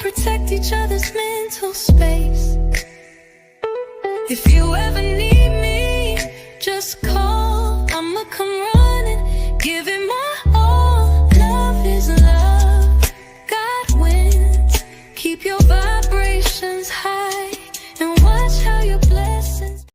protect each other's mental space. If you ever need me, just call. I'ma come running, give it my all. Love is love, God wins. Keep your vibrations high and watch how your blessings.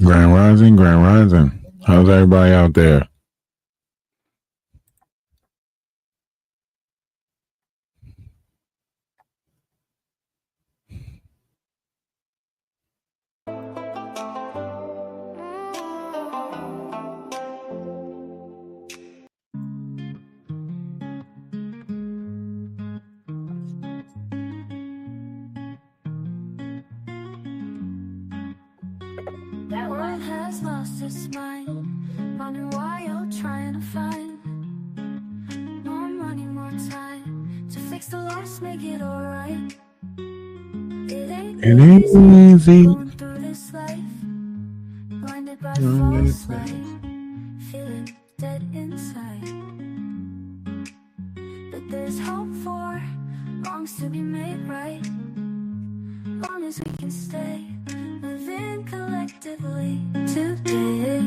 Grand Rising, Grand Rising. How's everybody out there? That world has lost its mind, wondering why you're trying to find more money, more time to fix the loss, make it alright. It ain't easy going through this life, blinded by false light, feeling dead inside. But there's hope for wrongs to be made right, long as we can stay living collectively today.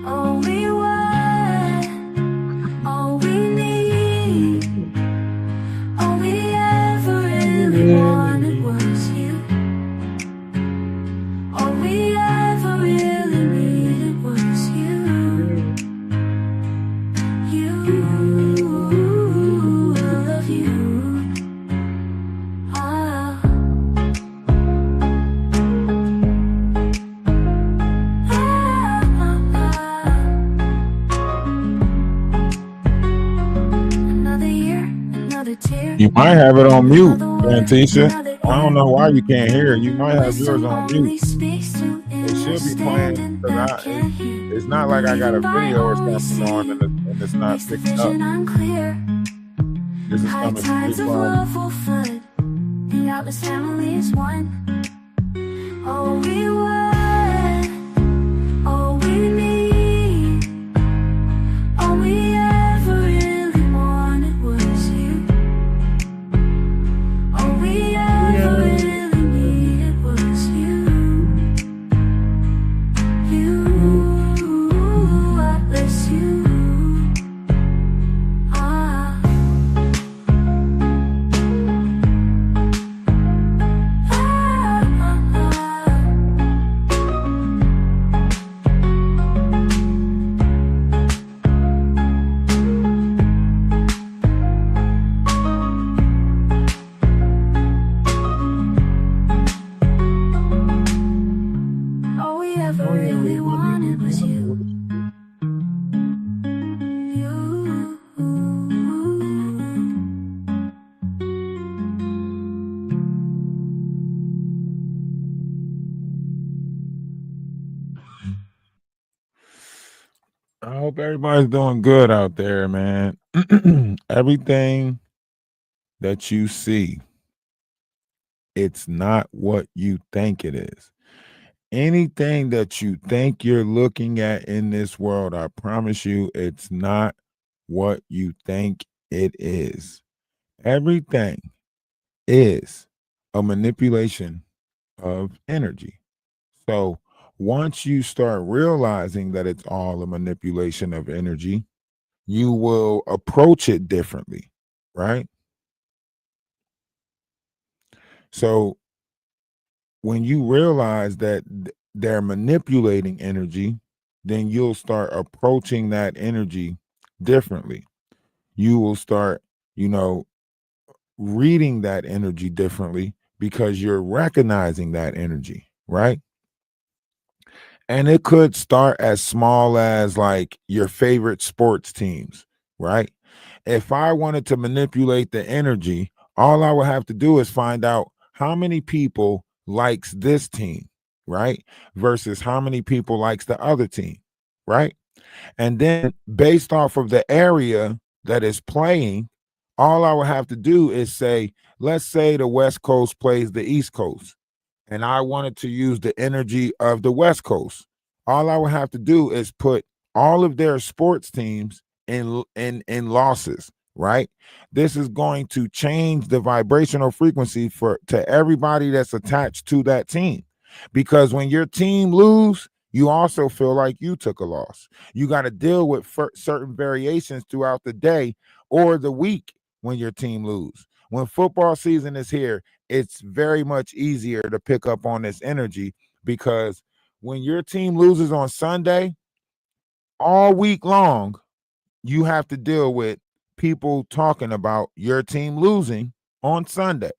All we want, all we need, all we ever really wanted was you. All we ever really needed was you. You, I love you. You might have it on mute, Fantasia. I don't know why you can't hear it. You might have yours on mute. It should be playing because it's not like I got a video or something on and it's not picking up. This is coming from all we want, all we need, all we ever really wanted was you. All we ever really needed was you. You, Atlas, you. I hope everybody's doing good out there, man. Everything that you see, it's not what you think it is. Anything that you think you're looking at in this world, I promise you, it's not what you think it is. Everything is a manipulation of energy. So once you start realizing that it's all a manipulation of energy, you will approach it differently, right? So when you realize that they're manipulating energy, then you'll start approaching that energy differently. You will start, reading that energy differently because you're recognizing that energy, right? And it could start as small as like your favorite sports teams, right? If I wanted to manipulate the energy, all I would have to do is find out how many people likes this team, right? Versus how many people likes the other team, right? And then based off of the area that is playing, all I would have to do is say, let's say the West Coast plays the East Coast, and I wanted to use the energy of the West Coast. All I would have to do is put all of their sports teams in losses, right? This is going to change the vibrational frequency for to everybody that's attached to that team. Because when your team lose, you also feel like you took a loss. You got to deal with certain variations throughout the day or the week when your team lose. When football season is here, it's very much easier to pick up on this energy because when your team loses on Sunday, all week long, you have to deal with people talking about your team losing on Sunday.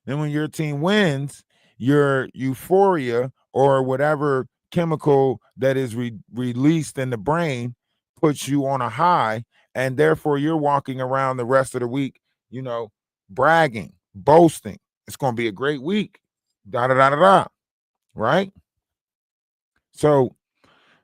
Then when your team wins, your euphoria or whatever chemical that is released in the brain puts you on a high, and therefore you're walking around the rest of the week, bragging, boasting. It's going to be a great week. Da da da da da. Right? So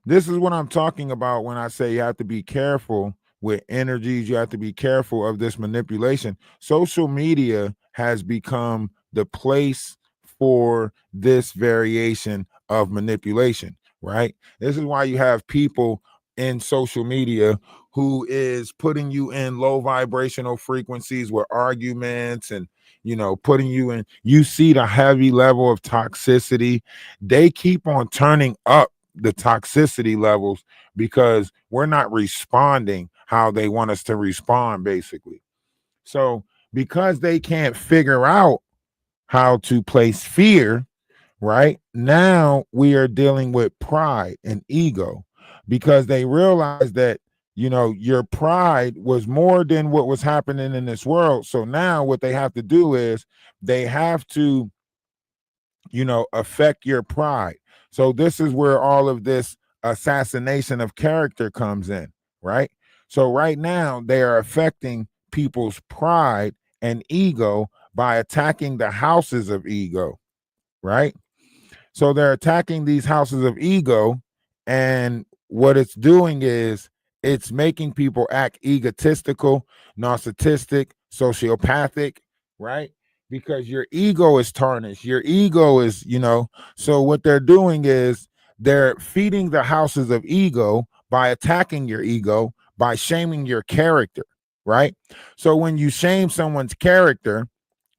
this is what I'm talking about when I say you have to be careful with energies. You have to be careful of this manipulation. Social media has become the place for this variation of manipulation, right? This is why you have people in social media who is putting you in low vibrational frequencies with arguments and putting you in, you see the heavy level of toxicity. They keep on turning up the toxicity levels because we're not responding how they want us to respond, basically. So because they can't figure out how to place fear, right? Now we are dealing with pride and ego because they realize that your pride was more than what was happening in this world. So now what they have to do is they have to affect your pride. So this is where all of this assassination of character comes in, right? So right now they are affecting people's pride and ego by attacking the houses of ego, right? So they're attacking these houses of ego, and what it's doing is it's making people act egotistical, narcissistic, sociopathic, right? Because your ego is tarnished. Your ego is, so what they're doing is they're feeding the houses of ego by attacking your ego, by shaming your character, right? So when you shame someone's character,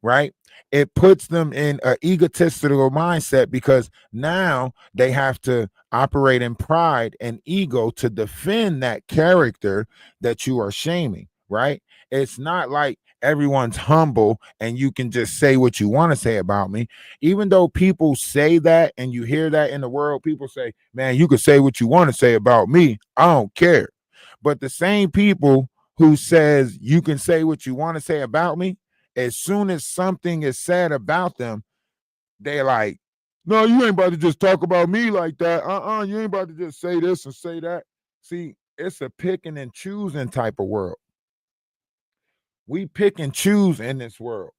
right, it puts them in an egotistical mindset because now they have to operate in pride and ego to defend that character that you are shaming, right? It's not like everyone's humble and you can just say what you want to say about me. Even though people say that and you hear that in the world, people say, man, you can say what you want to say about me. I don't care. But the same people who says you can say what you want to say about me, as soon as something is said about them, they're like, no, you ain't about to just talk about me like that. You ain't about to just say this and say that. See, it's a picking and choosing type of world. We pick and choose in this world.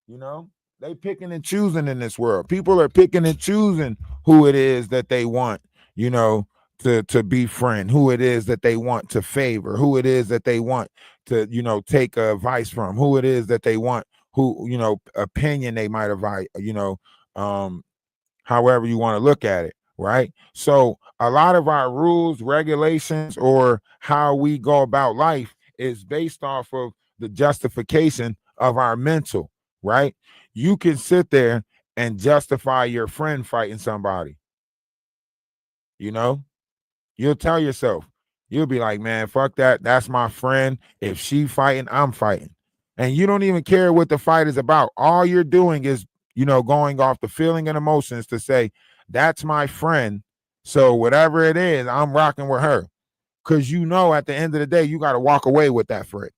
They picking and choosing in this world. People are picking and choosing who it is that they want, to befriend, who it is that they want to favor, who it is that they want to, take advice from, who it is that they want, who, opinion they might advise, however you want to look at it, right? So a lot of our rules, regulations, or how we go about life is based off of the justification of our mental, right? You can sit there and justify your friend fighting somebody, you'll tell yourself, you'll be like, man, fuck that. That's my friend. If she fighting, I'm fighting. And you don't even care what the fight is about. All you're doing is, going off the feeling and emotions to say, that's my friend. So whatever it is, I'm rocking with her. Because at the end of the day, you got to walk away with that friend.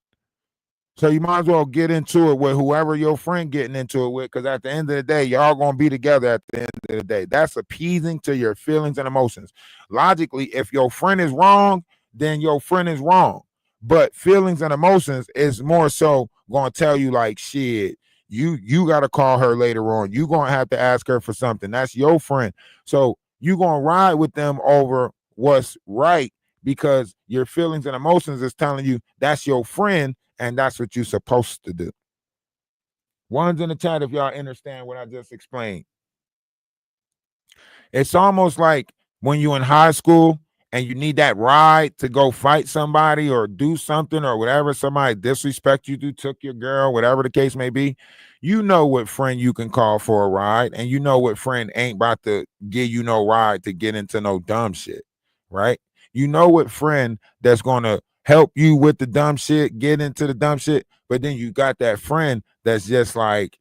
So you might as well get into it with whoever your friend getting into it with, because at the end of the day, y'all gonna be together at the end of the day. That's appeasing to your feelings and emotions. Logically, if your friend is wrong, then your friend is wrong. But feelings and emotions is more so gonna tell you like, shit, You got to call her later on. You gonna have to ask her for something. That's your friend. So you gonna ride with them over what's right because your feelings and emotions is telling you that's your friend and that's what you're supposed to do. One's in the chat if y'all understand what I just explained. It's almost like when you're in high school and you need that ride to go fight somebody or do something or whatever, somebody disrespect you to, took your girl, whatever the case may be. You know what friend you can call for a ride, and you know what friend ain't about to give you no ride to get into no dumb shit, right? You know what friend that's going to help you with the dumb shit, get into the dumb shit, but then you got that friend that's just like,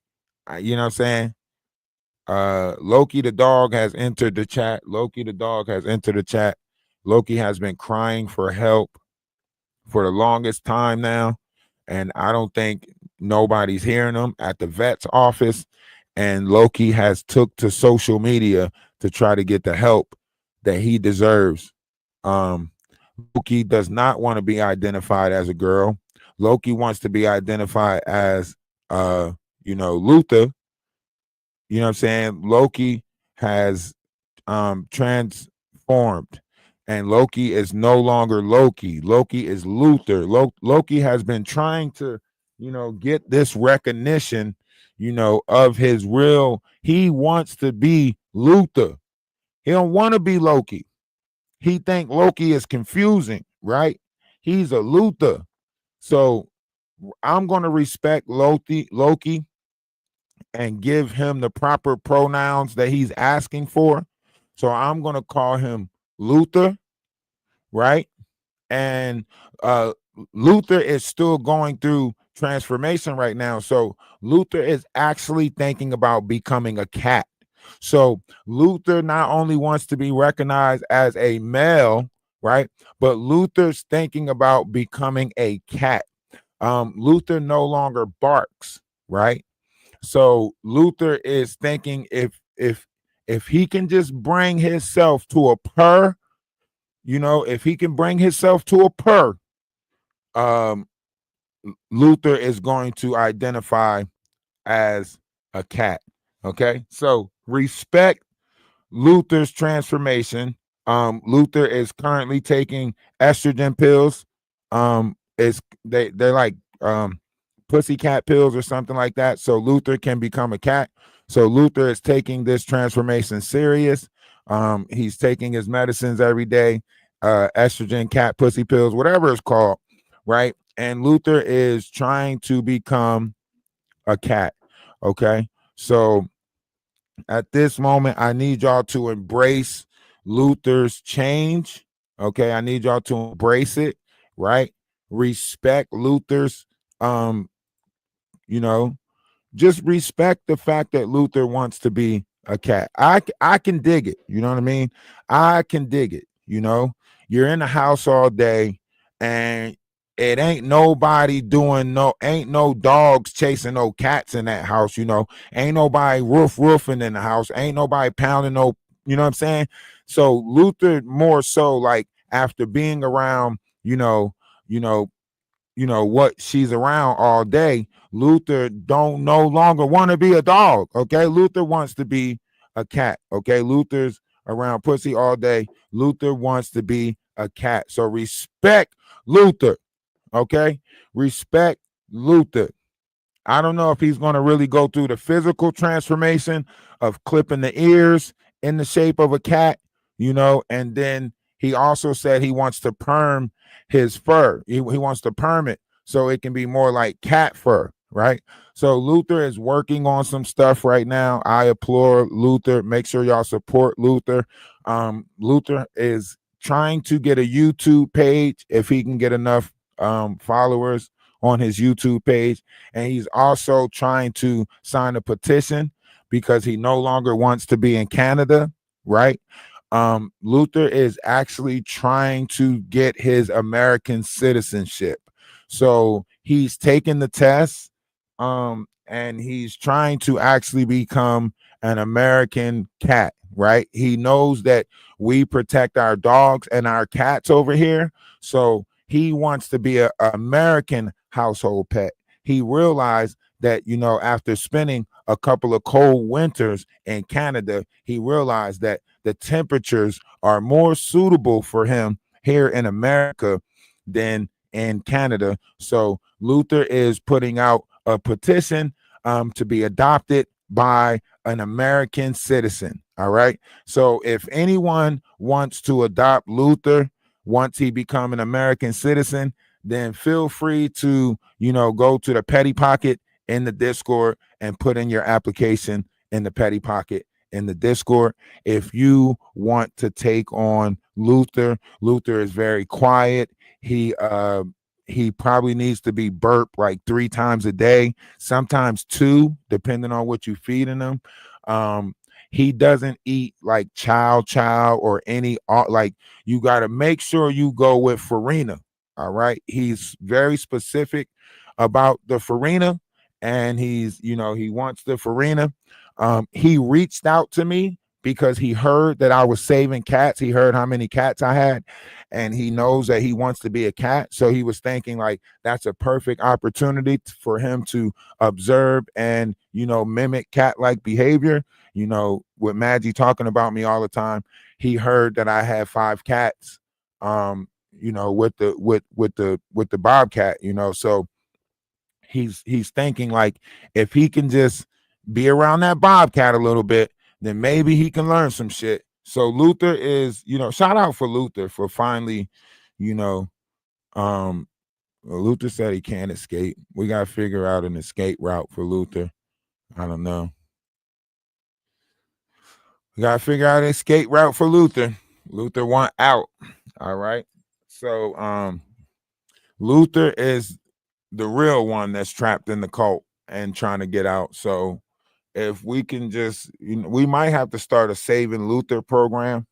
you know what I'm saying? Loki the dog has entered the chat. Loki the dog has entered the chat. Loki has been crying for help for the longest time now, and I don't think nobody's hearing him at the vet's office. And Loki has took to social media to try to get the help that he deserves. Loki does not want to be identified as a girl. Loki wants to be identified as Luther. You know what I'm saying? Loki has transformed, and Loki is no longer Loki. Loki is Luther. Loki has been trying to, get this recognition, of his real. He wants to be Luther. He don't want to be Loki. He think Loki is confusing, right? He's a Luther. So I'm going to respect Loki and give him the proper pronouns that he's asking for. So I'm going to call him Luther, right? And Luther is still going through transformation right now. So Luther is actually thinking about becoming a cat. So Luther not only wants to be recognized as a male, right? But Luther's thinking about becoming a cat. Luther no longer barks, right? So Luther is thinking if he can just bring himself to a purr, if he can bring himself to a purr, Luther is going to identify as a cat. Okay, so respect Luther's transformation. Luther is currently taking estrogen pills. They're like pussycat pills or something like that. So Luther can become a cat. So Luther is taking this transformation serious. He's taking his medicines every day, estrogen, cat, pussy pills, whatever it's called, right? And Luther is trying to become a cat. Okay, so at this moment, I need y'all to embrace Luther's change. Okay, I need y'all to embrace it, right? Respect Luther's, you know, just respect the fact that Luther wants to be a cat. I can dig it. You know what I mean? I can dig it. You're in the house all day and it ain't nobody ain't no dogs chasing no cats in that house. Ain't nobody roofing in the house. Ain't nobody pounding no, you know what I'm saying? So Luther more so like after being around, what she's around all day, Luther don't no longer want to be a dog. Okay, Luther wants to be a cat. Okay, Luther's around pussy all day. Luther wants to be a cat. So respect Luther. Okay, respect Luther. I don't know if he's going to really go through the physical transformation of clipping the ears in the shape of a cat, and then he also said he wants to perm his fur. He wants to perm it so it can be more like cat fur, right? So Luther is working on some stuff right now. I applaud Luther. Make sure y'all support Luther. Luther is trying to get a YouTube page if he can get enough followers on his YouTube page. And he's also trying to sign a petition because he no longer wants to be in Canada, right? Luther is actually trying to get his American citizenship. So he's taken the test and he's trying to actually become an American cat, right? He knows that we protect our dogs and our cats over here. So he wants to be an American household pet. He realized that, after spending a couple of cold winters in Canada, he realized that the temperatures are more suitable for him here in America than in Canada. So Luther is putting out a petition to be adopted by an American citizen. All right. So if anyone wants to adopt Luther once he become an American citizen, then feel free to, go to the Petty Pocket in the Discord and put in your application in the Petty Pocket in the Discord. If you want to take on Luther, Luther is very quiet. He probably needs to be burped like 3 times a day, sometimes two, depending on what you feeding him. Um, he doesn't eat like chow or any like, you got to make sure you go with farina. All right. He's very specific about the farina, and he wants the farina. He reached out to me because he heard that I was saving cats. He heard how many cats I had, and he knows that he wants to be a cat. So he was thinking like that's a perfect opportunity for him to observe and, mimic cat-like behavior. With Maggie talking about me all the time, he heard that I had 5 cats. With the bobcat. So he's thinking like, if he can just be around that bobcat a little bit, then maybe he can learn some shit. So Luther is, shout out for Luther for finally, you know, Luther said he can't escape. We got to figure out an escape route for Luther. I don't know. We got to figure out an escape route for Luther. Luther want out. All right. So Luther is the real one that's trapped in the cult and trying to get out. So if we can just, we might have to start a Saving Luther program,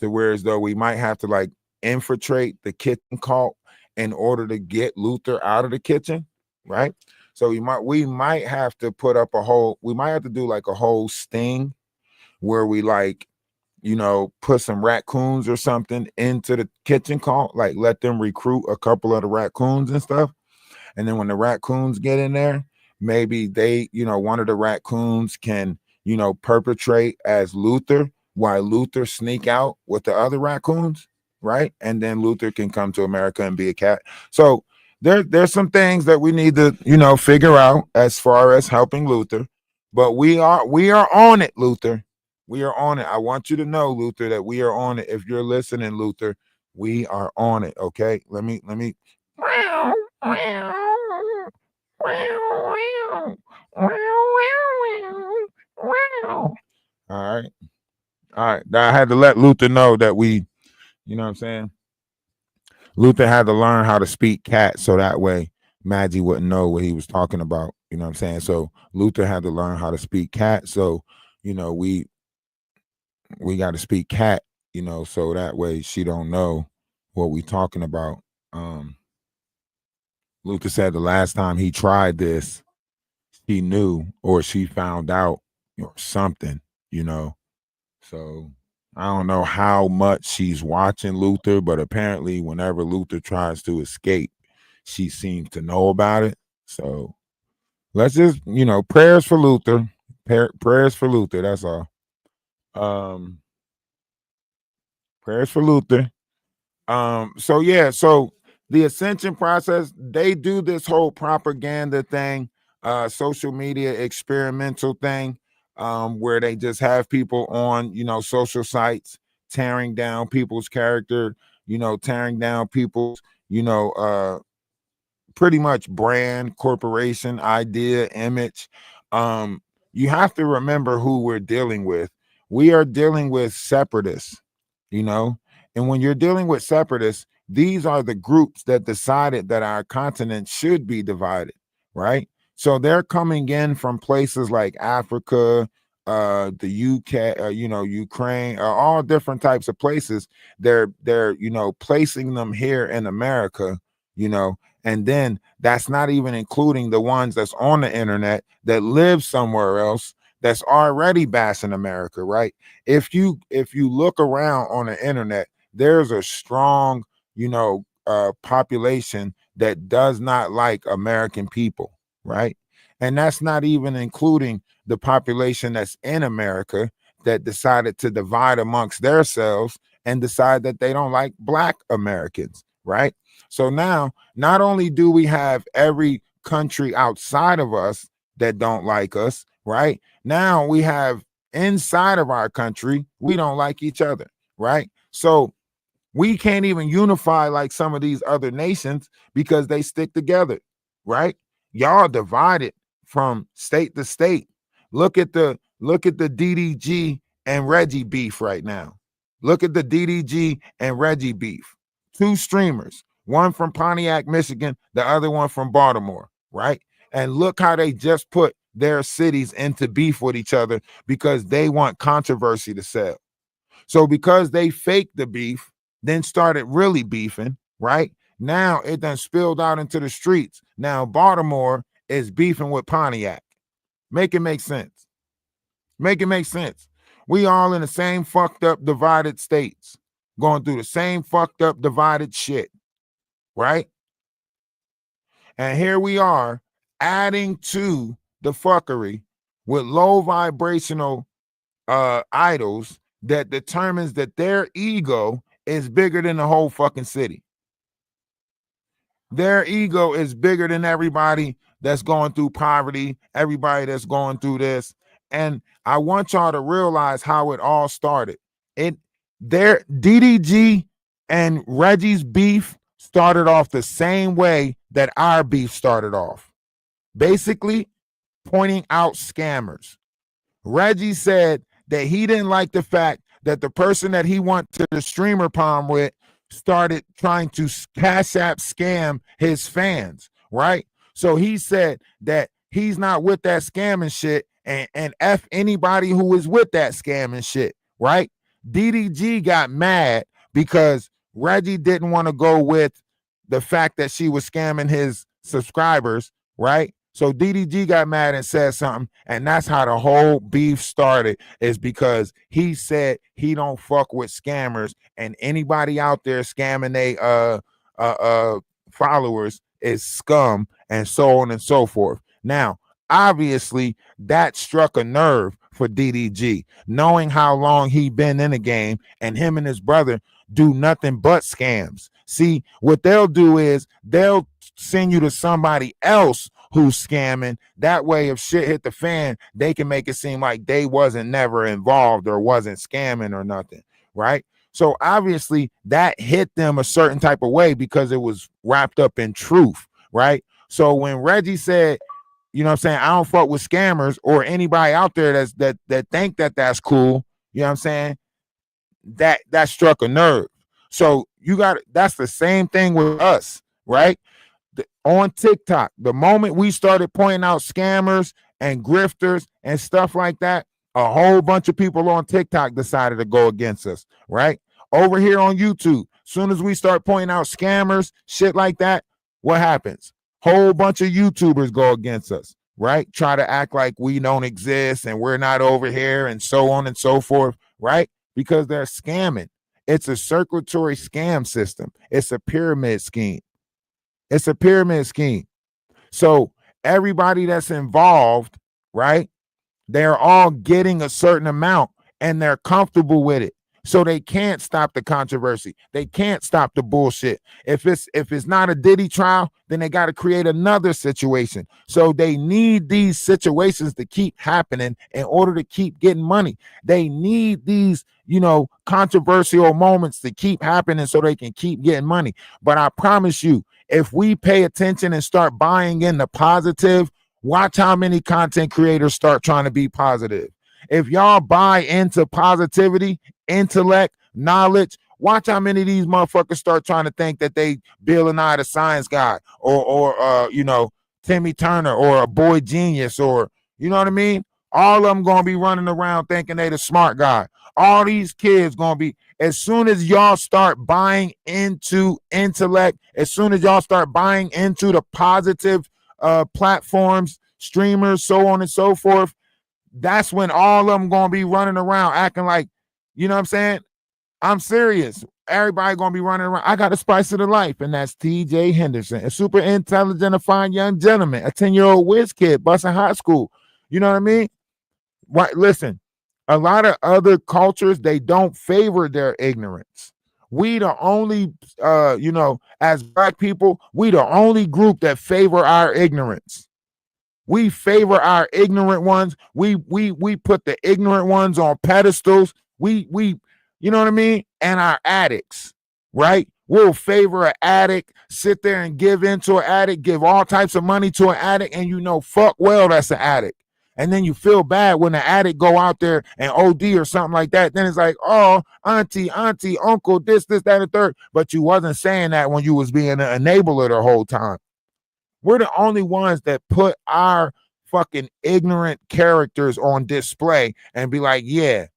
to where as though we might have to like infiltrate the kitchen cult in order to get Luther out of the kitchen, right? So we might have to we might have to do like a whole sting where we like, put some raccoons or something into the kitchen cult, like let them recruit a couple of the raccoons and stuff. And then when the raccoons get in there, maybe they, one of the raccoons can, perpetrate as Luther while Luther sneak out with the other raccoons, right? And then Luther can come to America and be a cat. So there's some things that we need to, figure out as far as helping Luther. But we are on it, Luther. We are on it. I want you to know, Luther, that we are on it. If you're listening, Luther, we are on it. Okay. Let me all right. All right. I had to let Luther know that you know what I'm saying? Luther had to learn how to speak cat so that way Maggie wouldn't know what he was talking about. You know what I'm saying? So Luther had to learn how to speak cat. So, we got to speak cat, so that way she don't know what we talking about. Luther said the last time he tried this, he knew or she found out or something, you know. So I don't know how much she's watching Luther, but apparently whenever Luther tries to escape, she seems to know about it. So let's just, prayers for Luther. Prayers for Luther, that's all. Um Prayers for Luther. So yeah, so the ascension process, they do this whole propaganda thing, social media experimental thing, where they just have people on, social sites tearing down people's character, tearing down people's, pretty much brand, corporation, idea, image. Um, you have to remember who we're dealing with. We are dealing with separatists, you know, and when you're dealing with separatists, these are the groups that decided that our continent should be divided, right? So they're coming in from places like Africa, the UK, Ukraine, all different types of places. They're placing them here in America, and then that's not even including the ones that's on the internet that live somewhere else that's already bashing America, right? If you look around on the internet, there's a strong, population that does not like American people, right? And that's not even including the population that's in America that decided to divide amongst themselves and decide that they don't like Black Americans, right? So now, not only do we have every country outside of us that don't like us, right? Now we have inside of our country, we don't like each other, right? So we can't even unify like some of these other nations because they stick together, right? Y'all divided from state to state. Look at the DDG and Reggie beef right now. Look at the DDG and Reggie beef. Two streamers, one from Pontiac, Michigan, the other one from Baltimore, right? And look how they just put their cities into beef with each other because they want controversy to sell. So because they faked the beef, then started really beefing, right? Now it done spilled out into the streets. Now Baltimore is beefing with Pontiac. Make it make sense. Make it make sense. We all in the same fucked up, divided states, going through the same fucked up, divided shit, right? And here we are adding to the fuckery with low vibrational idols that determines that their ego is bigger than the whole fucking city. Their ego is bigger than everybody that's going through poverty, everybody that's going through this. And I want y'all to realize how it all started. Their DDG and Reggie's beef started off the same way that our beef started off. Basically, pointing out scammers. Reggie said that he didn't like the fact that the person that he went to the streamer palm with started trying to cash app scam his fans, right? So he said that he's not with that scamming shit and F anybody who is with that scamming shit, right? DDG got mad because Reggie didn't want to go with the fact that she was scamming his subscribers, right? So DDG got mad and said something, and that's how the whole beef started, is because he said he don't fuck with scammers, and anybody out there scamming they followers is scum, and so on and so forth. Now, obviously, that struck a nerve for DDG, knowing how long he been in the game, and him and his brother do nothing but scams. See, what they'll do is they'll send you to somebody else who's scamming. That way, if shit hit the fan, they can make it seem like they wasn't never involved or wasn't scamming or nothing, right? So obviously that hit them a certain type of way because it was wrapped up in truth, right? So when Reggie said, you know what I'm saying, I don't fuck with scammers, or anybody out there that think that that's cool, you know what I'm saying, that struck a nerve. So that's the same thing with us, right? On TikTok, the moment we started pointing out scammers and grifters and stuff like that, a whole bunch of people on TikTok decided to go against us, right? Over here on YouTube, soon as we start pointing out scammers, shit like that, what happens? Whole bunch of YouTubers go against us, right? Try to act like we don't exist and we're not over here and so on and so forth, right? Because they're scamming. It's a circulatory scam system. It's a pyramid scheme. It's a pyramid scheme. So everybody that's involved, right, they're all getting a certain amount and they're comfortable with it. So they can't stop the controversy. They can't stop the bullshit. If it's not a Diddy trial, then they got to create another situation. So they need these situations to keep happening in order to keep getting money. They need these, controversial moments to keep happening so they can keep getting money. But I promise you, if we pay attention and start buying in the positive, watch how many content creators start trying to be positive. If y'all buy into positivity, intellect, knowledge, watch how many of these motherfuckers start trying to think that they Bill and I the science guy, or Timmy Turner, or a boy genius, or you know what I mean? All of them gonna be running around thinking they the smart guy. All these kids gonna be, as soon as y'all start buying into intellect, as soon as y'all start buying into the positive platforms, streamers, so on and so forth, that's when all of them gonna be running around acting like, you know what I'm saying? I'm serious. everybody gonna be running around. I got the spice of the life, and that's T.J. Henderson, a super intelligent, a fine young gentleman, a 10-year-old whiz kid, busting high school. You know what I mean? Right? Listen, a lot of other cultures, they don't favor their ignorance. We the only, as Black people, we the only group that favor our ignorance. We favor our ignorant ones. We put the ignorant ones on pedestals. We you know what I mean? And our addicts, right? We'll favor an addict, sit there and give into an addict, give all types of money to an addict, and you know fuck well that's an addict. And then you feel bad when the addict go out there and OD or something like that. Then it's like, oh, auntie, uncle, this, that, and the third. But you wasn't saying that when you was being an enabler the whole time. We're the only ones that put our fucking ignorant characters on display and be like, yeah,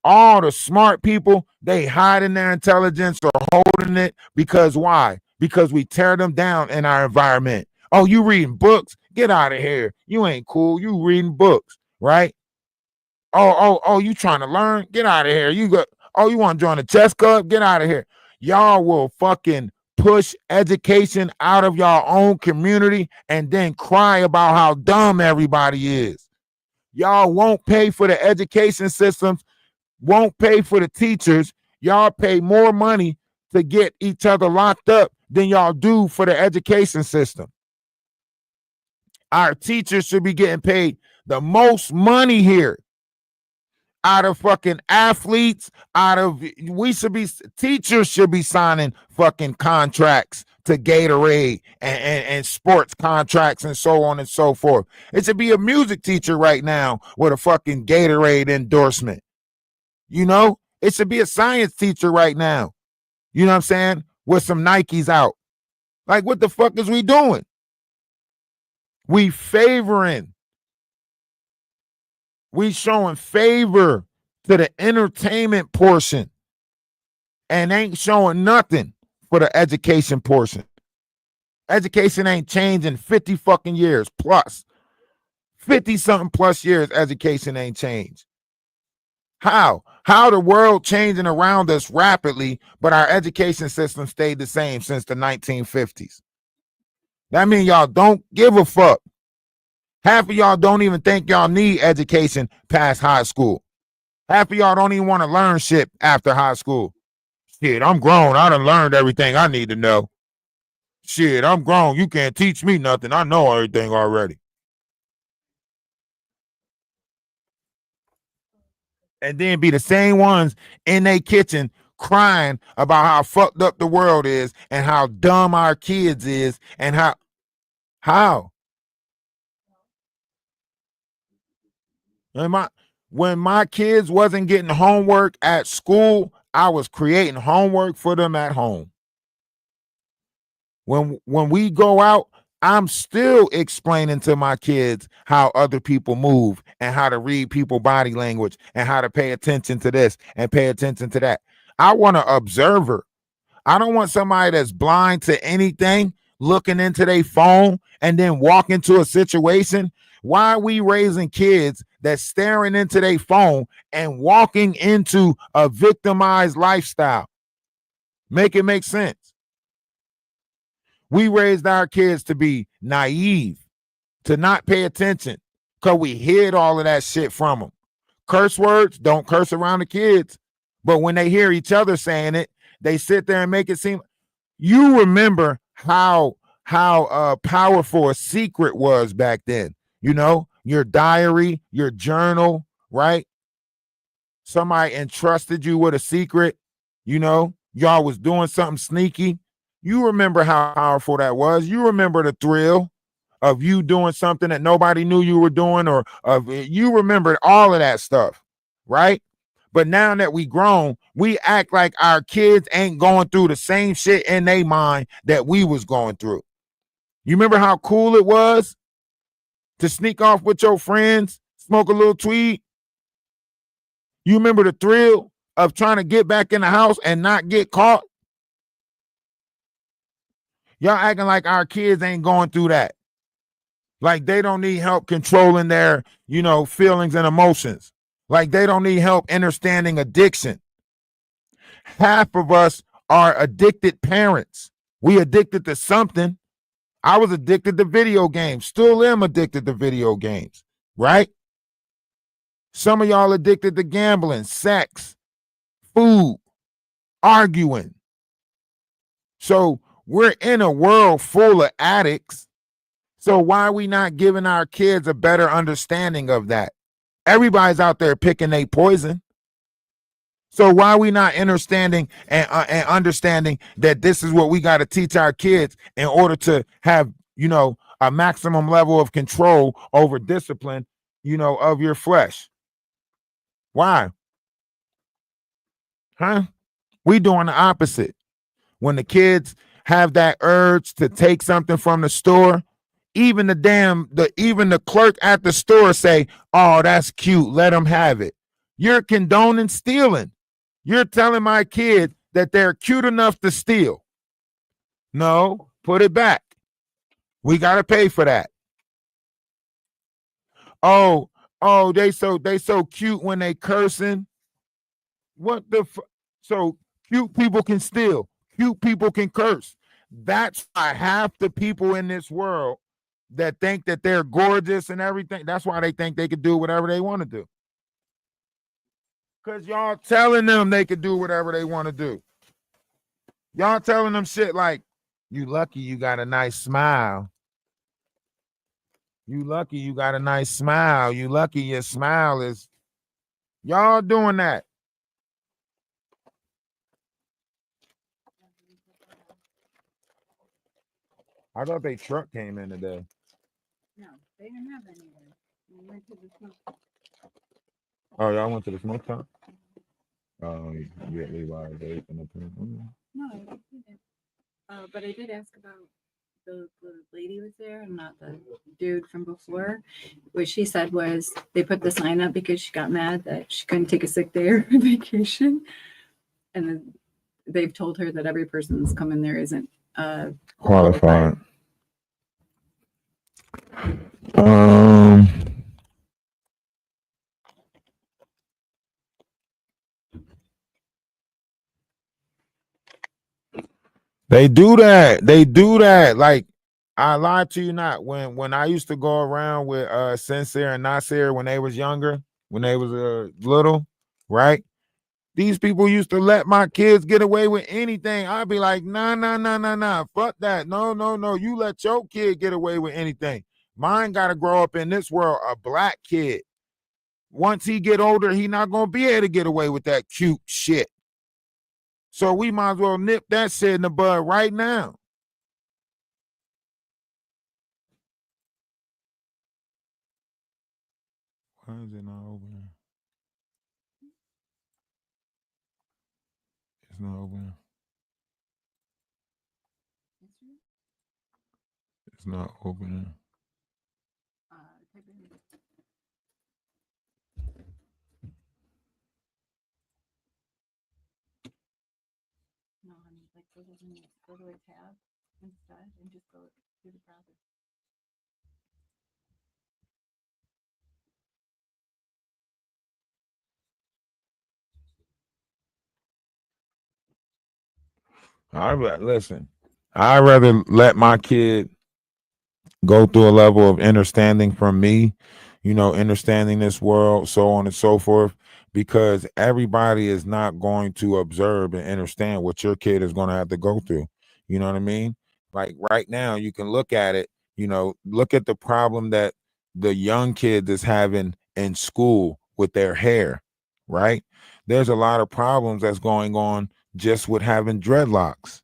all the smart people, they hiding their intelligence or holding it because why? Because we tear them down in our environment. Oh, you reading books? Get out of here. You ain't cool. You reading books, right? Oh, you trying to learn? Get out of here. You want to join the chess club? Get out of here. Y'all will fucking push education out of your own community and then cry about how dumb everybody is. Y'all won't pay for the education systems, won't pay for the teachers. Y'all pay more money to get each other locked up than y'all do for the education system. Our teachers should be getting paid the most money here out of fucking athletes, teachers should be signing fucking contracts to Gatorade and sports contracts and so on and so forth. It should be a music teacher right now with a fucking Gatorade endorsement. You know, it should be a science teacher right now. You know what I'm saying? With some Nikes out. Like, what the fuck is we doing? We showing favor to the entertainment portion and ain't showing nothing for the education portion. Education ain't changed in 50 fucking years plus. 50 something plus years, education ain't changed. How the world changing around us rapidly, but our education system stayed the same since the 1950s. That means y'all don't give a fuck. Half of y'all don't even think y'all need education past high school. Half of y'all don't even want to learn shit after high school. Shit, I'm grown. I done learned everything I need to know. Shit, I'm grown. You can't teach me nothing. I know everything already. And then be the same ones in their kitchen crying about how fucked up the world is and how dumb our kids is and how? When my kids wasn't getting homework at school, I was creating homework for them at home. When we go out, I'm still explaining to my kids how other people move and how to read people's body language and how to pay attention to this and pay attention to that. I want an observer. I don't want somebody that's blind to anything looking into their phone and then walk into a situation. Why are we raising kids that's staring into their phone and walking into a victimized lifestyle? Make it make sense. We raised our kids to be naive, to not pay attention, because we hid all of that shit from them. Curse words, don't curse around the kids. But when they hear each other saying it, they sit there and make it seem. You remember how powerful a secret was back then. You know, your diary, your journal, right? Somebody entrusted you with a secret. You know, y'all was doing something sneaky. You remember how powerful that was. You remember the thrill of you doing something that nobody knew you were doing, or you remember all of that stuff, right? But now that we grown, we act like our kids ain't going through the same shit in their mind that we was going through. You remember how cool it was to sneak off with your friends, smoke a little tweed? You remember the thrill of trying to get back in the house and not get caught? Y'all acting like our kids ain't going through that. Like they don't need help controlling their, feelings and emotions. Like they don't need help understanding addiction. Half of us are addicted parents. We addicted to something. I was addicted to video games. Still am addicted to video games, right? Some of y'all addicted to gambling, sex, food, arguing. So we're in a world full of addicts. So why are we not giving our kids a better understanding of that? Everybody's out there picking a poison. So why are we not understanding and understanding that this is what we got to teach our kids in order to have, a maximum level of control over discipline, of your flesh? Why? Huh? We doing the opposite. When the kids have that urge to take something from the store, even the clerk at the store say, "Oh, that's cute. Let them have it." You're condoning stealing. You're telling my kid that they're cute enough to steal. No, put it back. We got to pay for that. Oh, they so cute when they cursing. What the so cute people can steal. Cute people can curse. That's why half the people in this world that think that they're gorgeous and everything, that's why they think they could do whatever they want to do. Because y'all telling them they could do whatever they want to do. Y'all telling them shit like, you lucky you got a nice smile. You lucky you got a nice smile. You lucky your smile is. Y'all doing that. I thought they truck came in today. No, they didn't have any there. We went to the smoke. Oh, y'all went to the smoke shop? Oh, you get Levi date and the No, I didn't. But I did ask about the lady was there and not the dude from before. What she said was they put the sign up because she got mad that she couldn't take a sick day or vacation, and then they've told her that every person that's coming there isn't qualified. They do that. They do that. Like, I lied to you not. When I used to go around with Sincere and Nasir when they was younger, when they was little, right? These people used to let my kids get away with anything. I'd be like, nah. Fuck that. No. You let your kid get away with anything. Mine got to grow up in this world a black kid. Once he get older, he not going to be able to get away with that cute shit. So we might as well nip that shit in the bud right now. Why is it not open? It's not open. It's not opening. No, honey, like go to a tab instead and just go to the browser. Listen, I'd rather let my kid go through a level of understanding from me, understanding this world, so on and so forth, because everybody is not going to observe and understand what your kid is going to have to go through. You know what I mean? Like right now, you can look at it, look at the problem that the young kid is having in school with their hair, right? There's a lot of problems that's going on just with having dreadlocks,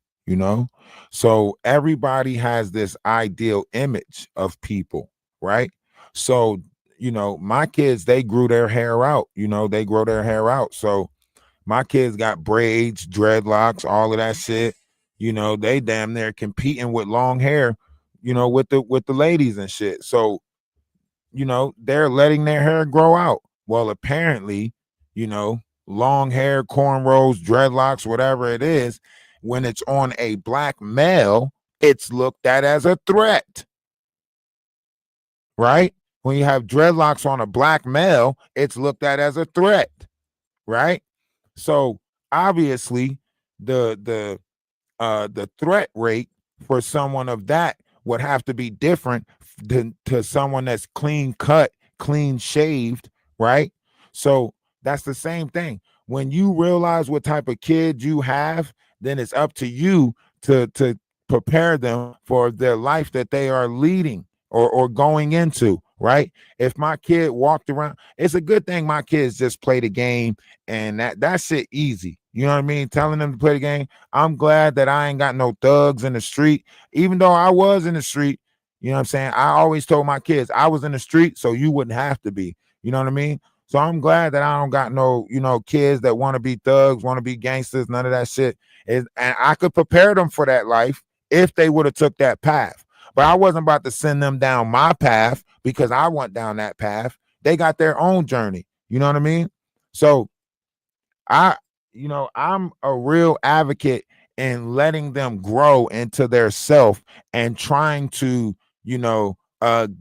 so everybody has this ideal image of people, right? So, my kids, they grew their hair out, they grow their hair out. So my kids got braids, dreadlocks, all of that shit. They damn near competing with long hair, with the ladies and shit. So, they're letting their hair grow out. Well, apparently, long hair, cornrows, dreadlocks, whatever it is, when it's on a black male, it's looked at as a threat, right? When you have dreadlocks on a black male, it's looked at as a threat, right? So obviously, the threat rate for someone of that would have to be different than to someone that's clean cut, clean shaved, right? So that's the same thing. When you realize what type of kid you have, then it's up to you to prepare them for their life that they are leading or going into, right? If my kid walked around, it's a good thing my kids just play the game and that's it easy. You know what I mean? Telling them to play the game. I'm glad that I ain't got no thugs in the street. Even though I was in the street, you know what I'm saying? I always told my kids I was in the street, so you wouldn't have to be. You know what I mean? So I'm glad that I don't got no, kids that want to be thugs, want to be gangsters, none of that shit. And I could prepare them for that life if they would have took that path. But I wasn't about to send them down my path because I went down that path. They got their own journey. You know what I mean? So I, I'm a real advocate in letting them grow into their self and trying to,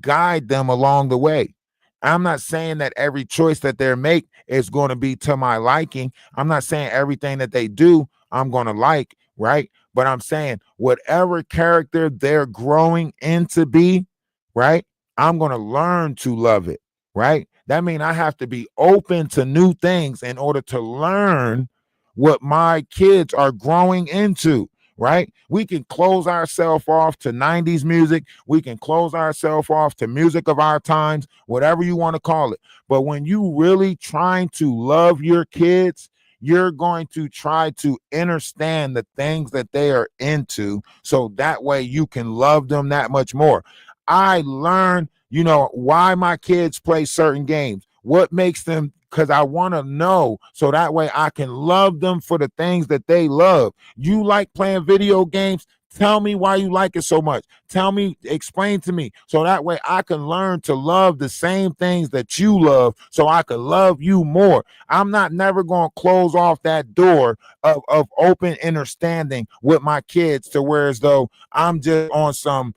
guide them along the way. I'm not saying that every choice that they make is going to be to my liking. I'm not saying everything that they do I'm going to like, right? But I'm saying whatever character they're growing into be, right? I'm going to learn to love it, right? That means I have to be open to new things in order to learn what my kids are growing into, right? We can close ourselves off to 90s music. We can close ourselves off to music of our times, whatever you want to call it. But when you really trying to love your kids, you're going to try to understand the things that they are into so that way you can love them that much more. I learned, why my kids play certain games, what makes them, because I want to know so that way I can love them for the things that they love. You like playing video games? Tell me why you like it so much. Tell me, explain to me so that way I can learn to love the same things that you love so I can love you more. I'm not never going to close off that door of open understanding with my kids to where as though I'm just on some,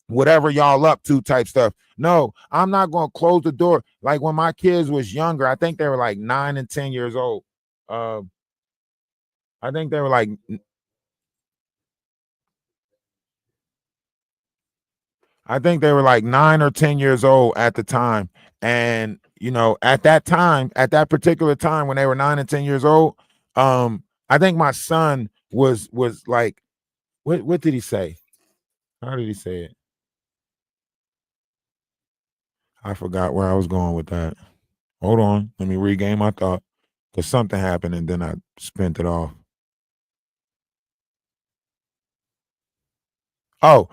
whatever y'all up to type stuff. No, I'm not going to close the door. Like when my kids was younger, I think they were like 9 and 10 years old. Uh, I think they were like I think they were like 9 or 10 years old at the time. And, at that time, at that particular time when they were 9 and 10 years old, I think my son was like, what did he say? How did he say it? I forgot where I was going with that. Hold on. Let me regain my thought. Because something happened and then I spent it off. Oh,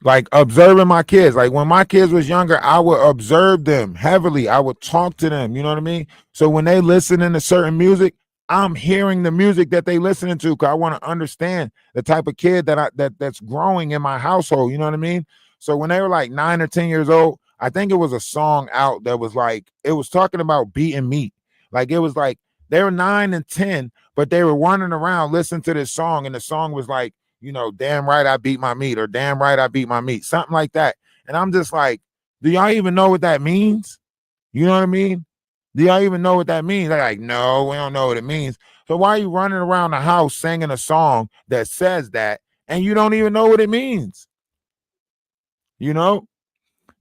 like observing my kids. Like when my kids was younger, I would observe them heavily. I would talk to them. You know what I mean? So when they listening to certain music, I'm hearing the music that they listening to because I want to understand the type of kid that's growing in my household. You know what I mean? So when they were like 9 or 10 years old, I think it was a song out that was like it was talking about beating meat. Like it was like they were 9 and 10, but they were running around listening to this song, and the song was like damn right I beat my meat or damn right I beat my meat, something like that. And I'm just like, do y'all even know what that means? You know what I mean? Do y'all even know what that means? They're like, no, we don't know what it means. So why are you running around the house singing a song that says that and you don't even know what it means? You know?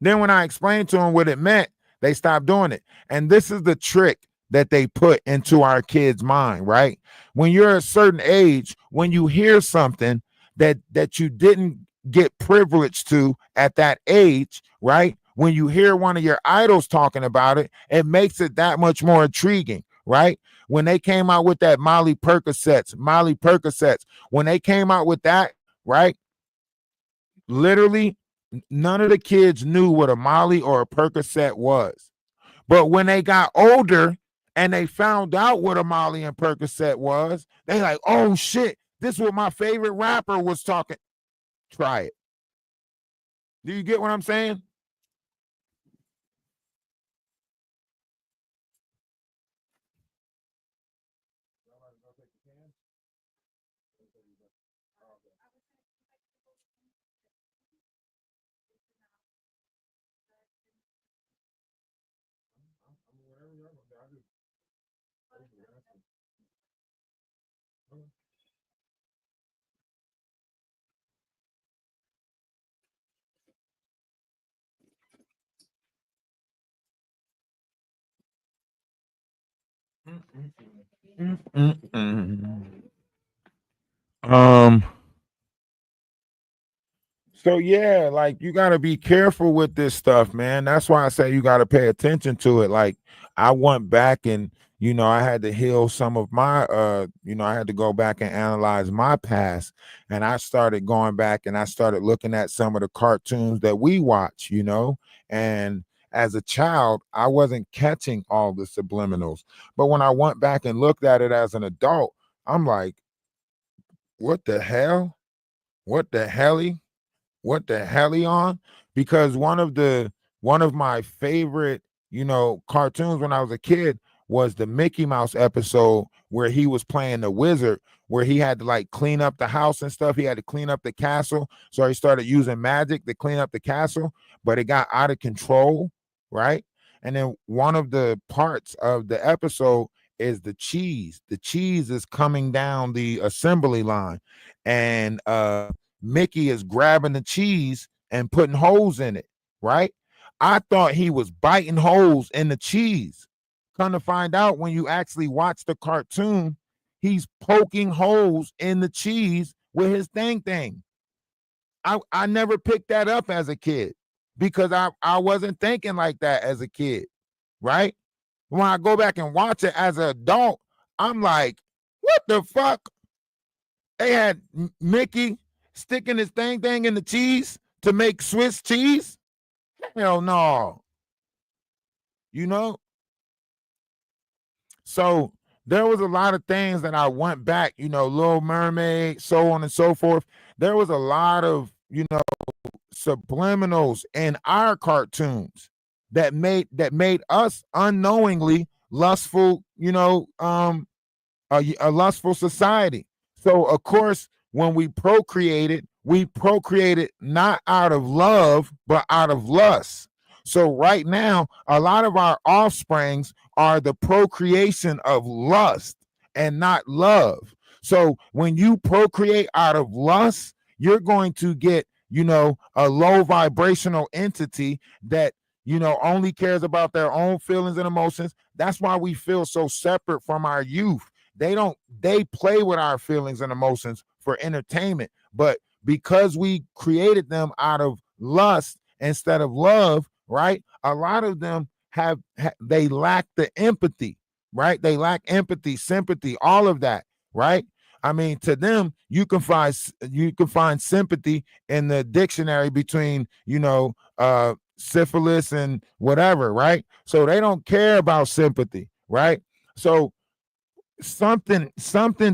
Then when I explained to them what it meant, they stopped doing it. And this is the trick that they put into our kids' mind, right? When you're a certain age, when you hear something that you didn't get privileged to at that age, right? When you hear one of your idols talking about it, it makes it that much more intriguing, right? When they came out with that Molly Percocets, when they came out with that, right? Literally none of the kids knew what a Molly or a Percocet was. But when they got older and they found out what a Molly and Percocet was, they like, oh shit, this is what my favorite rapper was talking. Try it. Do you get what I'm saying? Um. So yeah, like you got to be careful with this stuff, man. That's why I say you got to pay attention to it. Like I went back and I had to heal some of my I had to go back and analyze my past, and I started going back and I started looking at some of the cartoons that we watch, and as a child, I wasn't catching all the subliminals. But when I went back and looked at it as an adult, I'm like, what the hell? What the hell? What the hell he on? Because one of my favorite, cartoons when I was a kid was the Mickey Mouse episode where he was playing the wizard, where he had to like clean up the house and stuff. He had to clean up the castle. So he started using magic to clean up the castle, but it got out of control, right? And then one of the parts of the episode is the cheese. The cheese is coming down the assembly line. And Mickey is grabbing the cheese and putting holes in it, right? I thought he was biting holes in the cheese. Come to find out, when you actually watch the cartoon, he's poking holes in the cheese with his thing. I never picked that up as a kid because I wasn't thinking like that as a kid, right? When I go back and watch it as an adult, I'm like, what the fuck? They had Mickey sticking his thing in the cheese to make Swiss cheese? Hell no. So there was a lot of things that I went back, Little Mermaid, so on and so forth. There was a lot of, subliminals in our cartoons that made us unknowingly lustful, a lustful society. So of course, when we procreated not out of love, but out of lust. So right now, a lot of our offsprings are the procreation of lust and not love. So when you procreate out of lust, you're going to get, a low vibrational entity that, only cares about their own feelings and emotions. That's why we feel so separate from our youth. They play with our feelings and emotions for entertainment, but because we created them out of lust instead of love, right? A lot of them they lack the empathy, right? They lack empathy, sympathy, all of that, right? I mean, to them, you can find sympathy in the dictionary between, syphilis and whatever, right? So they don't care about sympathy, right? So something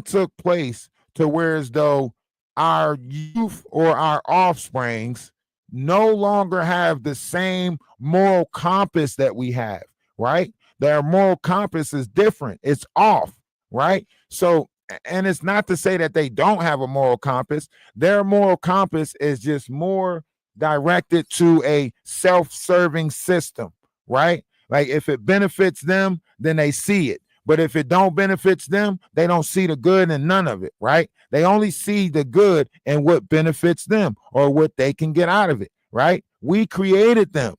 took place to where as though our youth or our offsprings no longer have the same moral compass that we have, right? Their moral compass is different. It's off, right? So, and it's not to say that they don't have a moral compass. Their moral compass is just more directed to a self-serving system, right? Like if it benefits them, then they see it. But if it don't benefits them, they don't see the good in none of it, right? They only see the good and what benefits them or what they can get out of it, right? We created them.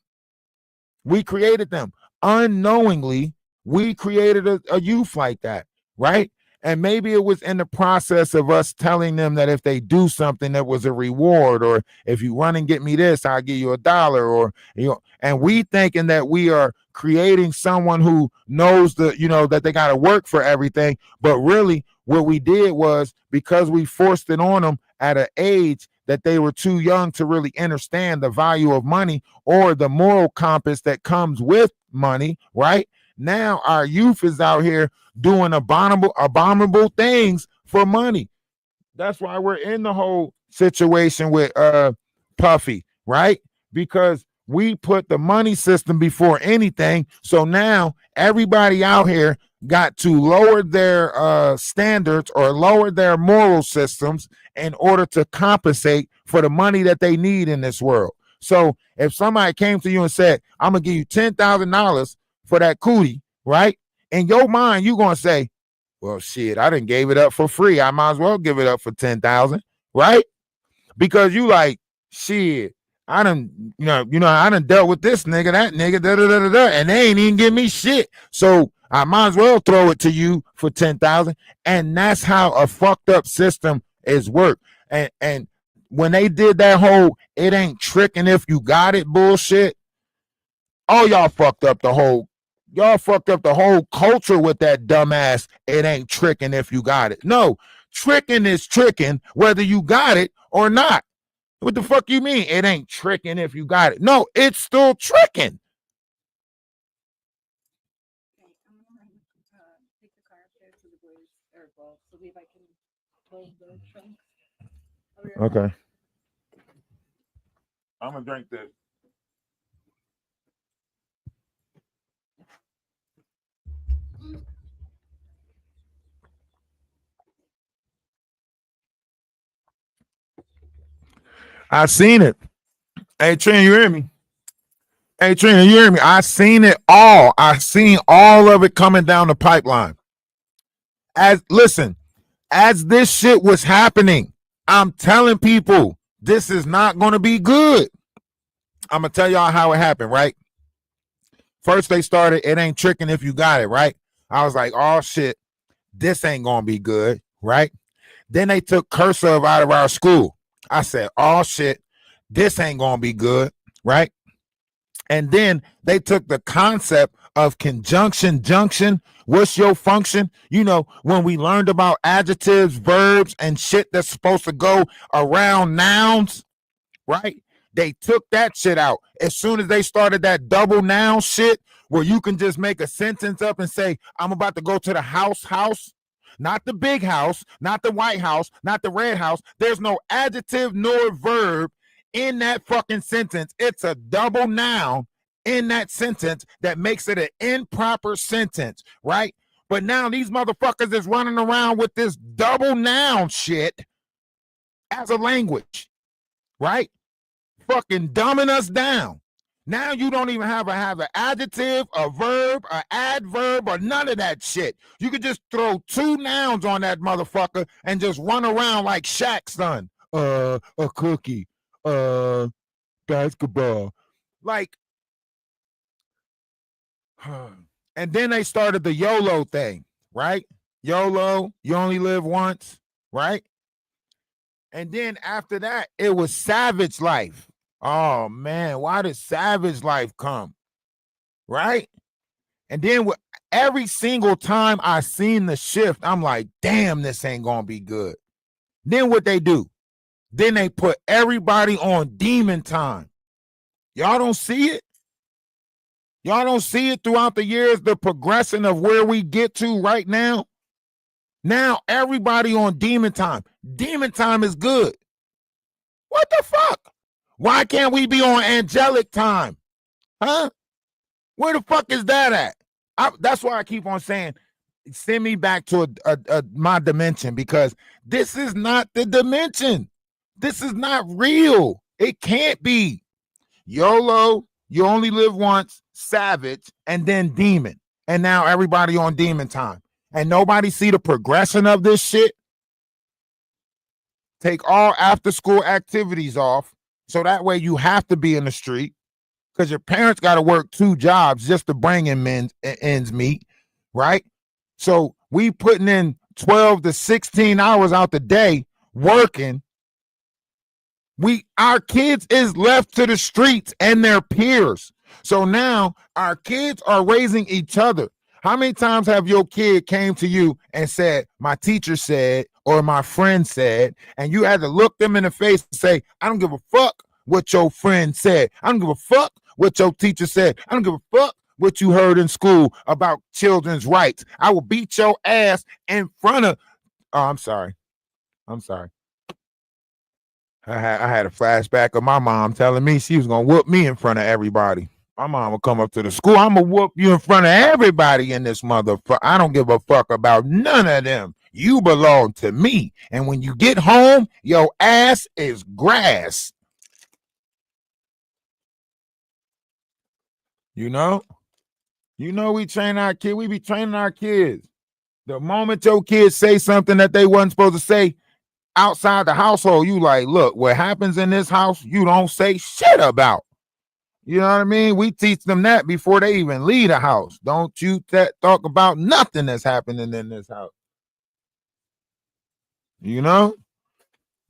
Unknowingly. We created a youth like that, right? And maybe it was in the process of us telling them that if they do something that was a reward, or if you run and get me this, I'll give you $1, or and we thinking that we are creating someone who knows that they got to work for everything. But really what we did was, because we forced it on them at an age that they were too young to really understand the value of money or the moral compass that comes with money, right? Now our youth is out here doing abominable things for money. That's why we're in the whole situation with Puffy, right? Because we put the money system before anything. So now everybody out here got to lower their standards or lower their moral systems in order to compensate for the money that they need in this world. So if somebody came to you and said, I'm gonna give you $10,000 for that cootie, right? In your mind, you're gonna say, well, shit, I didn't gave it up for free. I might as well give it up for 10,000, right? Because you like, shit, I done dealt with this nigga, that nigga, and they ain't even give me shit. So I might as well throw it to you for 10,000. And that's how a fucked up system is worked. And when they did that whole "it ain't tricking if you got it" bullshit, oh, y'all fucked up the whole culture with that dumbass "it ain't tricking if you got it." No, tricking is tricking whether you got it or not. What the fuck you mean it ain't tricking if you got it? No, it's still tricking. Okay, I'm gonna take the car upstairs to the boys, or well, so Levi can hold the trunk. I'll be right back. Okay. I'm gonna drink this. I seen it. Hey, Trina, you hear me? Hey, Trina, you hear me? I seen it all. I seen all of it coming down the pipeline. As this shit was happening, I'm telling people this is not going to be good. I'm gonna tell y'all how it happened, right? First, they started "it ain't tricking if you got it," right? I was like, oh shit, this ain't gonna be good, right? Then they took cursive out of our school. I said, oh shit, this ain't gonna be good, right? And then they took the concept of conjunction junction. What's your function? You know, when we learned about adjectives, verbs, and shit that's supposed to go around nouns, right? They took that shit out. As soon as they started that double noun shit, where you can just make a sentence up and say, I'm about to go to the house, not the big house, not the White House, not the red house. There's no adjective nor verb in that fucking sentence. It's a double noun in that sentence that makes it an improper sentence, right? But now these motherfuckers is running around with this double noun shit as a language, right? Fucking dumbing us down. Now you don't even have an adjective, a verb, an adverb, or none of that shit. You could just throw two nouns on that motherfucker and just run around like Shaq's son. A cookie, basketball. Like, and then they started the YOLO thing, right? YOLO, you only live once, right? And then after that, it was Savage Life. Oh man, why did Savage Life come? Right? And then every single time I seen the shift, I'm like, damn, this ain't gonna be good. Then what they do? Then they put everybody on demon time. Y'all don't see it? Y'all don't see it throughout the years, the progression of where we get to right now? Now everybody on demon time. Demon time is good. What the fuck? Why can't we be on angelic time? Huh? Where the fuck is that at? That's why I keep on saying, send me back to my dimension, because this is not the dimension. This is not real. It can't be. YOLO, you only live once, Savage, and then demon. And now everybody on demon time. And nobody see the progression of this shit? Take all after school activities off, so that way you have to be in the street, because your parents got to work 2 jobs just to bring in ends meet, right? So we putting in 12 to 16 hours out the day working. Our kids is left to the streets and their peers. So now our kids are raising each other. How many times have your kid came to you and said, my teacher said, or my friend said, and you had to look them in the face and say, I don't give a fuck what your friend said. I don't give a fuck what your teacher said. I don't give a fuck what you heard in school about children's rights. I will beat your ass in front of. Oh, I'm sorry. I had a flashback of my mom telling me she was gonna whoop me in front of everybody. My mom will come up to the school. I'm gonna whoop you in front of everybody in this motherfucker. I don't give a fuck about none of them. You belong to me. And when you get home, your ass is grass. You know, we train our kids. We be training our kids. The moment your kids say something that they wasn't supposed to say outside the household, you like, look, what happens in this house, you don't say shit about. You know what I mean? We teach them that before they even leave the house. Don't you talk about nothing that's happening in this house. You know?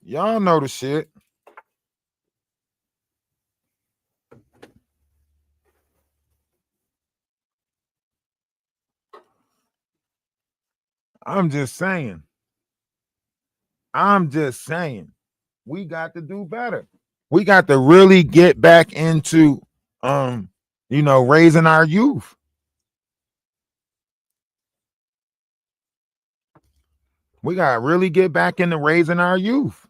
Y'all know the shit. I'm just saying. We got to do better. We got to really get back into raising our youth. We got to really get back into raising our youth.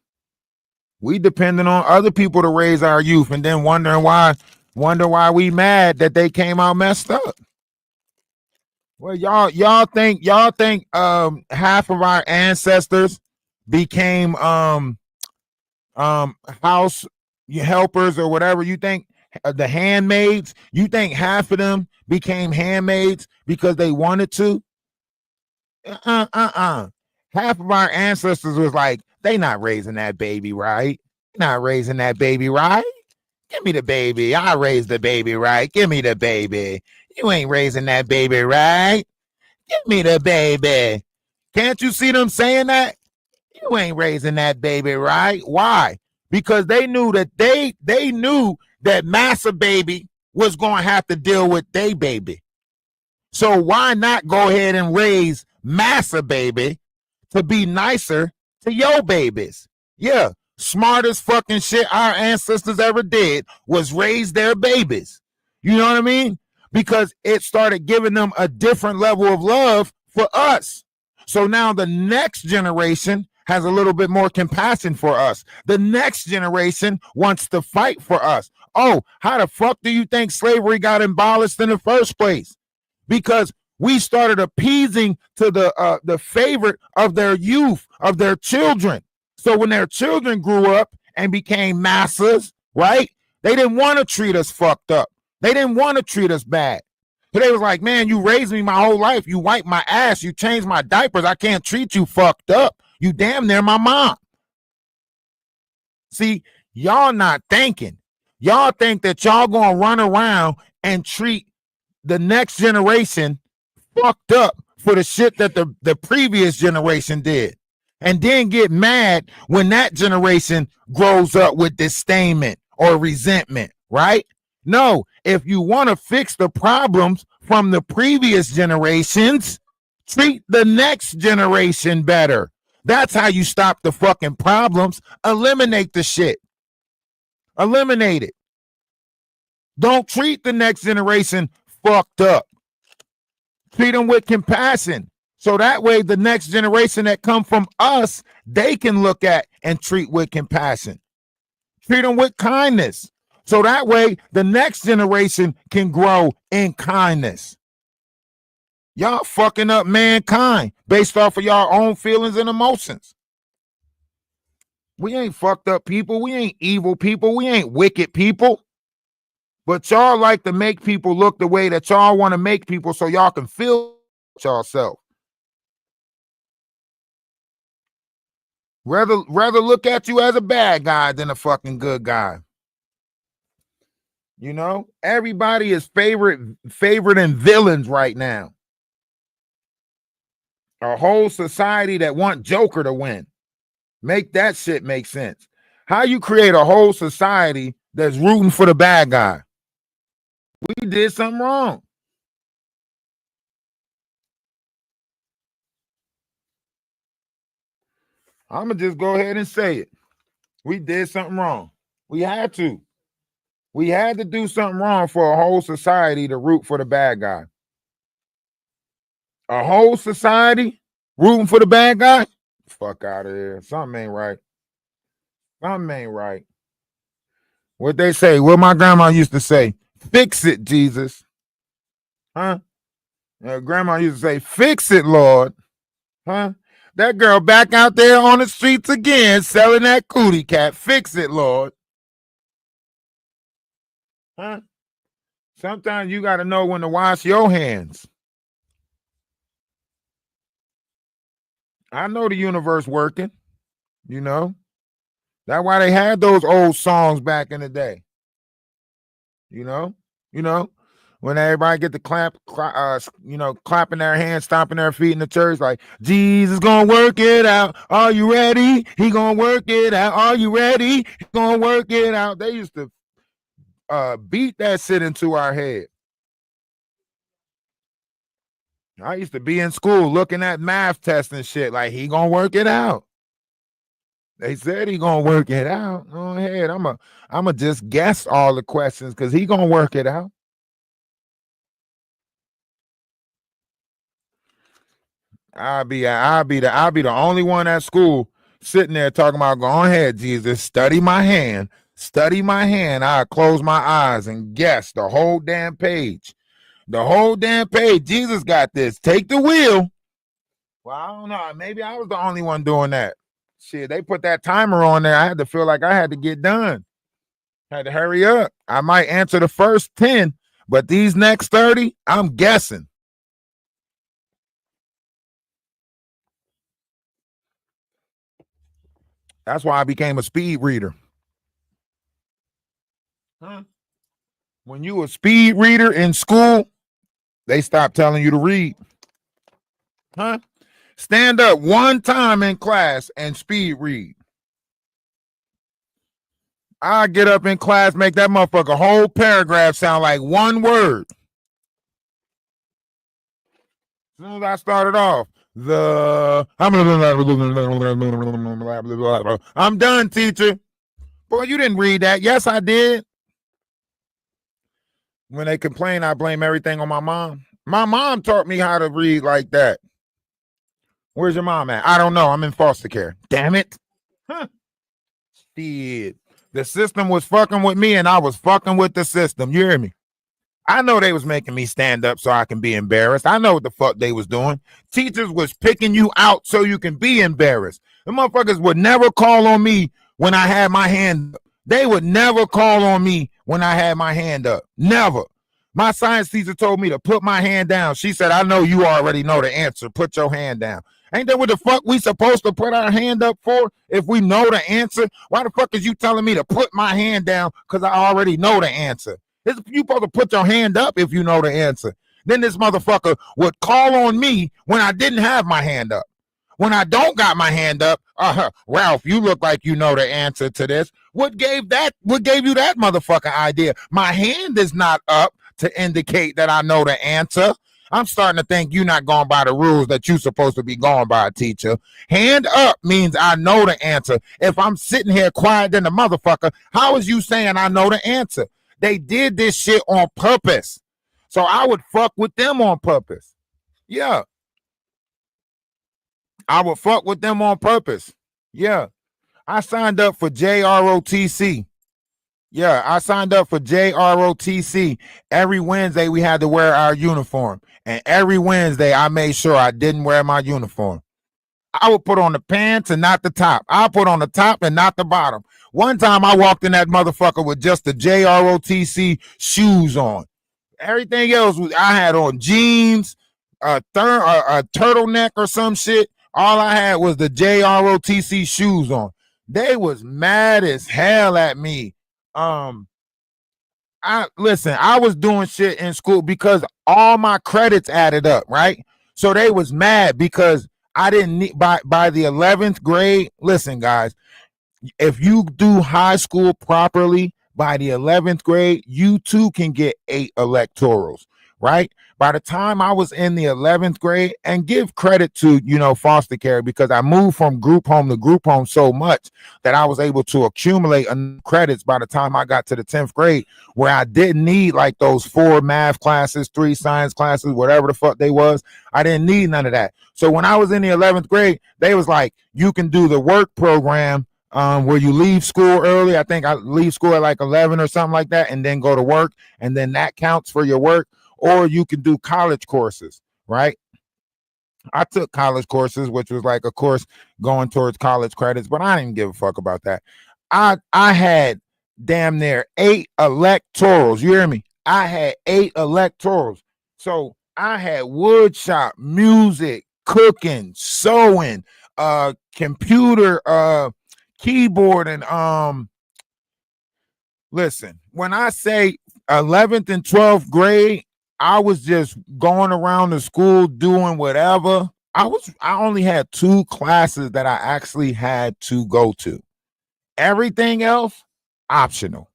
We depending on other people to raise our youth and then wonder why we mad that they came out messed up. Well, y'all think half of our ancestors became house helpers or whatever. You think the handmaids, you think half of them became handmaids because they wanted to? Half of our ancestors was like, they not raising that baby right. Not raising that baby right. Give me the baby. I raised the baby right. Give me the baby. You ain't raising that baby right. Give me the baby. Can't you see them saying that? You ain't raising that baby right. Why? Because they knew that they knew that Massa baby was going to have to deal with they baby. So why not go ahead and raise Massa baby to be nicer to your babies? Yeah, smartest fucking shit our ancestors ever did was raise their babies. You know what I mean? Because it started giving them a different level of love for us. So now the next generation has a little bit more compassion for us. The next generation wants to fight for us. Oh, how the fuck do you think slavery got abolished in the first place? Because we started appeasing to the favorite of their youth, of their children. So when their children grew up and became masses, right? They didn't want to treat us fucked up. They didn't want to treat us bad. So they was like, man, you raised me my whole life. You wiped my ass. You changed my diapers. I can't treat you fucked up. You damn near my mom. See, y'all not thinking. Y'all think that y'all gonna run around and treat the next generation fucked up for the shit that the previous generation did. And then get mad when that generation grows up with disdainment or resentment, right? No, if you want to fix the problems from the previous generations, treat the next generation better. That's how you stop the fucking problems. Eliminate the shit. Eliminate it. Don't treat the next generation fucked up. Treat them with compassion. So that way the next generation that come from us, they can look at and treat with compassion. Treat them with kindness. So that way the next generation can grow in kindness. Y'all fucking up mankind based off of y'all own feelings and emotions. We ain't fucked up people. We ain't evil people. We ain't wicked people. But y'all like to make people look the way that y'all want to make people so y'all can feel yourself. Rather look at you as a bad guy than a fucking good guy. You know, everybody is favorite and villains right now. A whole society that want Joker to win. Make that shit make sense. How you create a whole society that's rooting for the bad guy? We did something wrong. I'm going to just go ahead and say it. We did something wrong. We had to. We had to do something wrong for a whole society to root for the bad guy. A whole society rooting for the bad guy? Fuck out of here. Something ain't right. Something ain't right. What they say, what my grandma used to say, fix it, Jesus. Huh? Grandma used to say, fix it, Lord. Huh? That girl back out there on the streets again selling that cootie cat. Fix it, Lord. Huh? Sometimes you got to know when to wash your hands. I know the universe working, you know. That's why they had those old songs back in the day. You know, when everybody get to clapping their hands, stomping their feet in the church, like Jesus gonna work it out. Are you ready? He gonna work it out. Are you ready? He gonna work it out. They used to beat that shit into our head. I used to be in school looking at math tests and shit, like he gonna work it out. They said he gonna work it out. Go ahead, I'ma just guess all the questions because he gonna work it out. I'll be the only one at school sitting there talking about, go ahead, Jesus, study my hand. Study my hand. I'll close my eyes and guess the whole damn page. The whole damn page. Jesus got this. Take the wheel. Well, I don't know. Maybe I was the only one doing that. Shit, they put that timer on there. I had to feel like I had to get done. Had to hurry up. I might answer the first 10, but these next 30, I'm guessing. That's why I became a speed reader. Huh? When you a speed reader in school, they stop telling you to read. Huh? Stand up one time in class and speed read. I get up in class, make that motherfucker whole paragraph sound like one word. As soon as I started off, I'm done, teacher. Boy, you didn't read that. Yes, I did. When they complain, I blame everything on my mom. My mom taught me how to read like that. Where's your mom at? I don't know. I'm in foster care. Damn it. Huh. Shit. The system was fucking with me and I was fucking with the system. You hear me? I know they was making me stand up so I can be embarrassed. I know what the fuck they was doing. Teachers was picking you out so you can be embarrassed. The motherfuckers would never call on me when I had my hand up. They would never call on me when I had my hand up. Never. My science teacher told me to put my hand down. She said, I know you already know the answer. Put your hand down. Ain't that what the fuck we supposed to put our hand up for if we know the answer? Why the fuck is you telling me to put my hand down because I already know the answer? You supposed to put your hand up if you know the answer. Then this motherfucker would call on me when I didn't have my hand up. When I don't got my hand up, Ralph, you look like you know the answer to this. What gave you that motherfucking idea? My hand is not up to indicate that I know the answer. I'm starting to think you're not going by the rules that you're supposed to be going by, teacher. Hand up means I know the answer. If I'm sitting here quiet than the motherfucker, how is you saying I know the answer? They did this shit on purpose. So I would fuck with them on purpose. Yeah. I would fuck with them on purpose. Yeah. I signed up for JROTC. Yeah, I signed up for JROTC. Every Wednesday we had to wear our uniform. And every Wednesday I made sure I didn't wear my uniform. I would put on the pants and not the top. I put on the top and not the bottom. One time I walked in that motherfucker with just the JROTC shoes on. Everything else I had on jeans, a turtleneck or some shit. All I had was the JROTC shoes on. They was mad as hell at me. I was doing shit in school because all my credits added up, right? So they was mad because I didn't need by the 11th grade. Listen, guys, if you do high school properly by the 11th grade, you too can get 8 electorals, right? By the time I was in the 11th grade, and give credit to, foster care, because I moved from group home to group home so much that I was able to accumulate credits by the time I got to the 10th grade, where I didn't need like those 4 math classes, 3 science classes, whatever the fuck they was. I didn't need none of that. So when I was in the 11th grade, they was like, you can do the work program where you leave school early. I think I leave school at like 11 or something like that, and then go to work, and then that counts for your work. Or you can do college courses, right? I took college courses, which was like a course going towards college credits, but I didn't give a fuck about that. I had damn near 8 electorals. You hear me? I had 8 electorals. So I had wood shop, music, cooking, sewing, computer, keyboard, and listen, when I say 11th and 12th grade, I was just going around the school doing whatever. I only had 2 classes that I actually had to go to. Everything else, optional.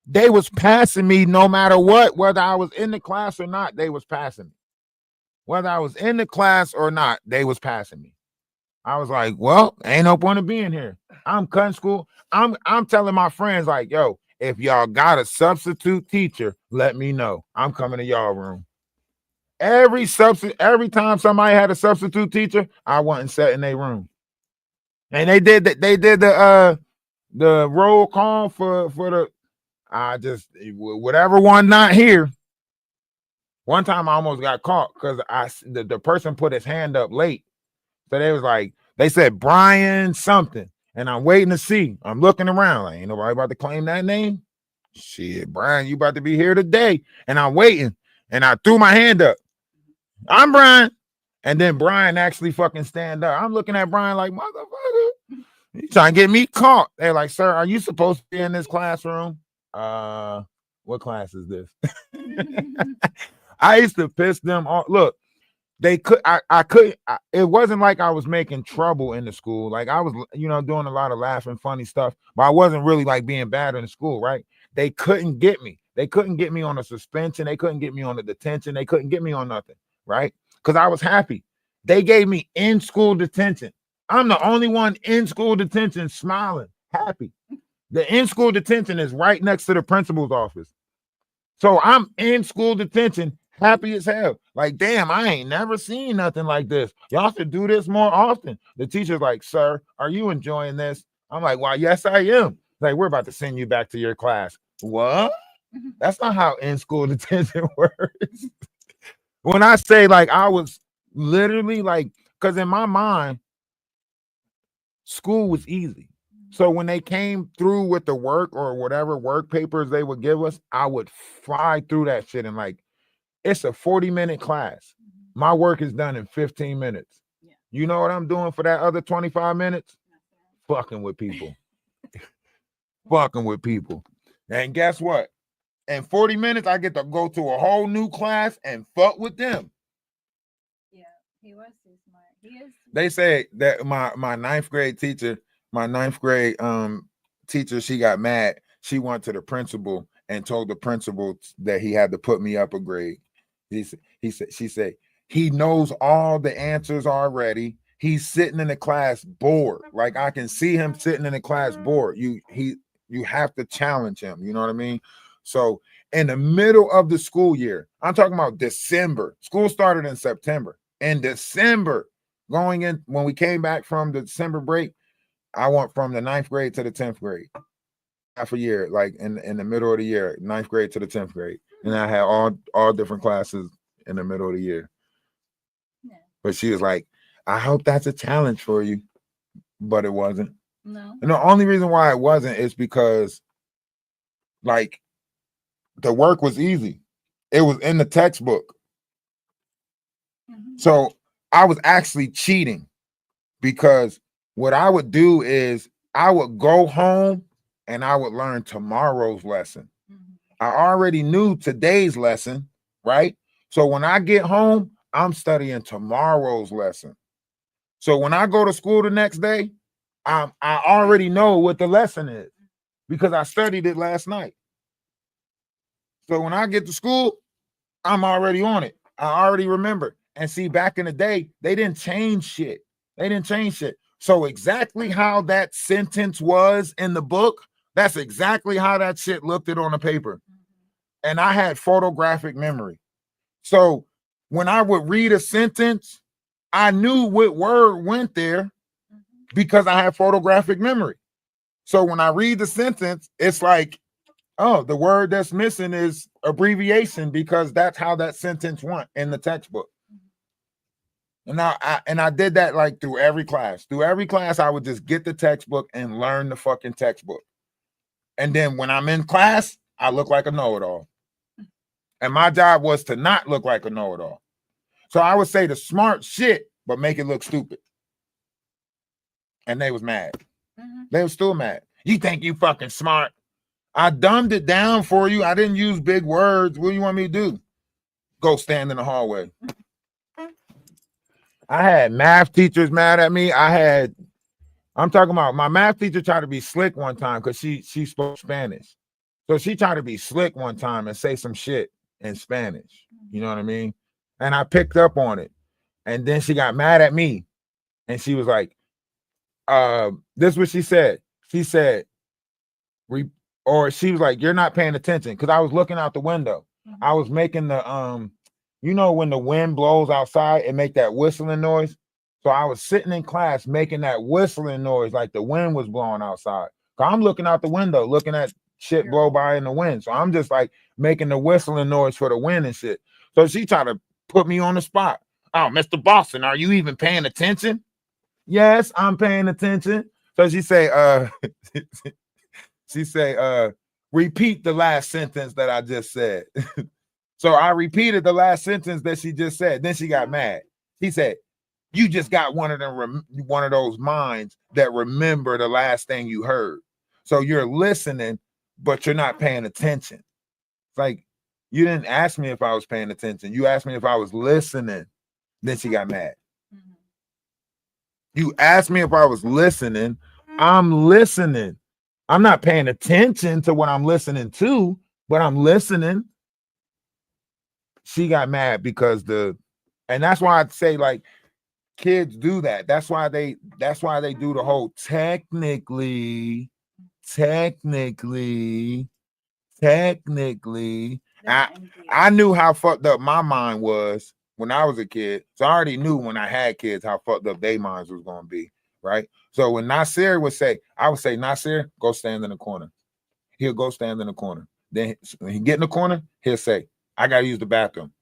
They was passing me no matter what, whether I was in the class or not, they was passing me. Whether I was in the class or not, they was passing me. I was like, well, ain't no point of being here. I'm cutting school. I'm telling my friends, like, yo, if y'all got a substitute teacher, let me know. I'm coming to y'all room. Every time somebody had a substitute teacher, I went and sat in their room. And they did the roll call for the whatever one not here. One time I almost got caught because the person put his hand up late. So they said Brian something. And I'm waiting to see. I'm looking around. Like, ain't nobody about to claim that name. Shit, Brian, you about to be here today. And I'm waiting. And I threw my hand up. I'm Brian. And then Brian actually fucking stand up. I'm looking at Brian like, motherfucker, you trying to get me caught. They're like, sir, are you supposed to be in this classroom? What class is this? I used to piss them off. Look, they could, I couldn't, it wasn't like I was making trouble in the school. Like I was, doing a lot of laughing, funny stuff, but I wasn't really like being bad in the school, right? They couldn't get me. They couldn't get me on a suspension. They couldn't get me on a detention. They couldn't get me on nothing, right? Because I was happy. They gave me in-school detention. I'm the only one in school detention smiling, happy. The in-school detention is right next to the principal's office. So I'm in school detention, happy as hell. Like, damn, I ain't never seen nothing like this. Y'all should do this more often. The teacher's like, sir, are you enjoying this? I'm like, well, yes, I am. Like, we're about to send you back to your class. What? That's not how in-school detention works. When I say like I was literally like, because in my mind, school was easy. So when they came through with the work or whatever work papers they would give us, I would fly through that shit and like, it's a 40-minute class. My work is done in 15 minutes. Yeah. You know what I'm doing for that other 25 minutes? Fucking with people. Fucking with people. And guess what? In 40 minutes, I get to go to a whole new class and fuck with them. Yeah, he was too smart. He is. They say that my ninth grade teacher, teacher, she got mad. She went to the principal and told the principal that he had to put me up a grade. She said, he knows all the answers already. He's sitting in the class bored. Like I can see him sitting in the class bored. You have to challenge him. You know what I mean? So in the middle of the school year, I'm talking about December. School started in September. In December, going in when we came back from the December break, I went from the 9th grade to the 10th grade. Half a year, like in the middle of the year, 9th grade to the 10th grade. And I had all different classes in the middle of the year. Yeah. But she was like, I hope that's a challenge for you. But it wasn't. No. And the only reason why it wasn't is because like the work was easy. It was in the textbook. Mm-hmm. So I was actually cheating because what I would do is I would go home and I would learn tomorrow's lesson. Mm-hmm. I already knew today's lesson, right? So when I get home, I'm studying tomorrow's lesson. So when I go to school the next day, I already know what the lesson is because I studied it last night. So when I get to school, I'm already on it. I already remember. And see, back in the day, they didn't change shit. So exactly how that sentence was in the book, that's exactly how that shit looked it on the paper. And I had photographic memory. So when I would read a sentence, I knew what word went there because I had photographic memory. So when I read the sentence, it's like, oh, the word that's missing is abbreviation because that's how that sentence went in the textbook. And I did that like through every class. Through every class, I would just get the textbook and learn the fucking textbook. And then when I'm in class, I look like a know-it-all. And my job was to not look like a know-it-all. So I would say the smart shit, but make it look stupid. And they was mad. Mm-hmm. They were still mad. You think you fucking smart? I dumbed it down for you. I didn't use big words. What do you want me to do? Go stand in the hallway. I had math teachers mad at me. I'm talking about my math teacher tried to be slick one time because she spoke Spanish. So she tried to be slick one time and say some shit in Spanish. You know what I mean? And I picked up on it. And then she got mad at me. And she was like, this is what she said. She said, or she was like, you're not paying attention. Because I was looking out the window. I was making the you know, when the wind blows outside and make that whistling noise. So I was sitting in class making that whistling noise like the wind was blowing outside. So I'm looking out the window, looking at shit blow by in the wind. So I'm just like making the whistling noise for the wind and shit. So she tried to put me on the spot. Oh, Mr. Boston, are you even paying attention? Yes, I'm paying attention. So she say, repeat the last sentence that I just said. So I repeated the last sentence that she just said. Then she got mad. She said, you just got one of those minds that remember the last thing you heard. So you're listening, but you're not paying attention. It's like, you didn't ask me if I was paying attention. You asked me if I was listening. Then she got mad. You asked me if I was listening. I'm listening. I'm not paying attention to what I'm listening to, but I'm listening. She got mad because and that's why I'd say, like, kids do that. That's why they do the whole technically. I knew how fucked up my mind was when I was a kid. So I already knew when I had kids how fucked up their minds was going to be, right? So when Nasir would say, I would say, Nasir, go stand in the corner. He'll go stand in the corner. Then when he get in the corner, he'll say, I got to use the bathroom.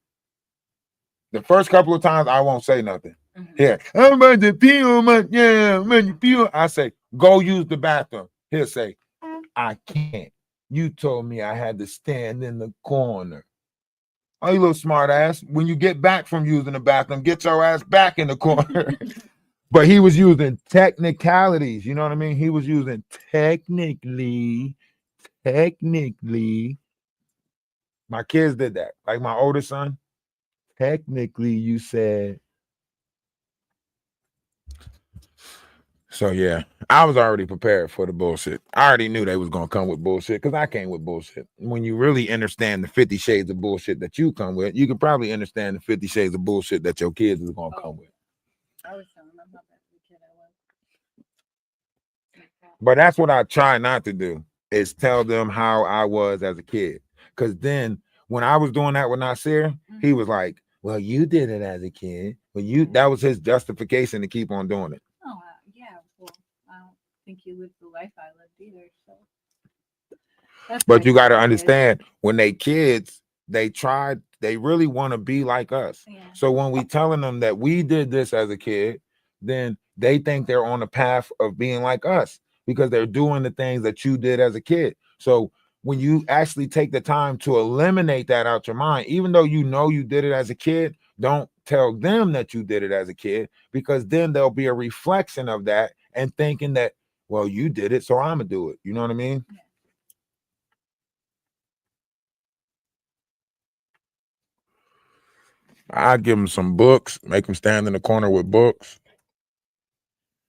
The first couple of times, I won't say nothing. Yeah, I'm about to pee on my, I say, go use the bathroom. He'll say, I can't. You told me I had to stand in the corner. Oh, you little smart ass. When you get back from using the bathroom, get your ass back in the corner. But he was using technicalities. You know what I mean? He was using technically. My kids did that. Like my oldest son, technically you said. So yeah, I was already prepared for the bullshit. I already knew they was gonna come with bullshit because I came with bullshit. When you really understand the 50 shades of bullshit that you come with, you can probably understand the 50 shades of bullshit that your kids is gonna come with. I was telling them how bad of a kid I was. But that's what I try not to do, is tell them how I was as a kid. Because then when I was doing that with Nasir, he was like, well, you did it as a kid. But that was his justification to keep on doing it. Oh, yeah. Well, I don't think you lived the life I lived either. So. But you got to understand, when they kids, they really want to be like us. Yeah. So when we telling them that we did this as a kid, then they think they're on the path of being like us because they're doing the things that you did as a kid. So when you actually take the time to eliminate that out your mind, even though you know you did it as a kid, don't tell them that you did it as a kid, because then there'll be a reflection of that and thinking that, well, you did it, so I'm gonna do it. You know what I mean? Yeah. I give them some books, make them stand in the corner with books.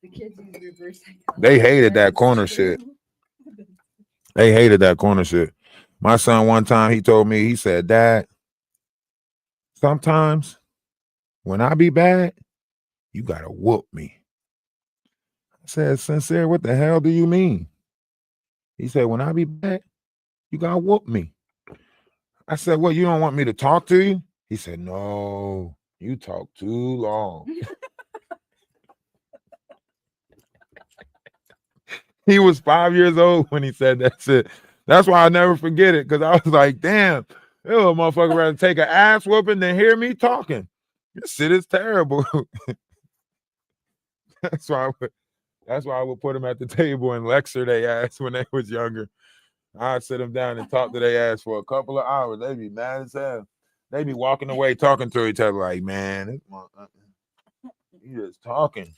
The kids use reverse psychology. They hated that corner shit. They hated that corner shit. My son, one time, he told me, he said, Dad, sometimes when I be bad, you gotta whoop me. I said, Sincere, what the hell do you mean? He said, when I be bad, you gotta whoop me. I said, well, you don't want me to talk to you? He said, no, you talk too long. He was 5 years old when he said that shit. That's why I never forget it, because I was like, damn, this little motherfucker rather take an ass whooping than hear me talking. This shit is terrible. That's why I would put them at the table and lecture their ass when they was younger. I'd sit them down and talk to their ass for a couple of hours. They'd be mad as hell. They'd be walking away talking to each other like, man, you just talking.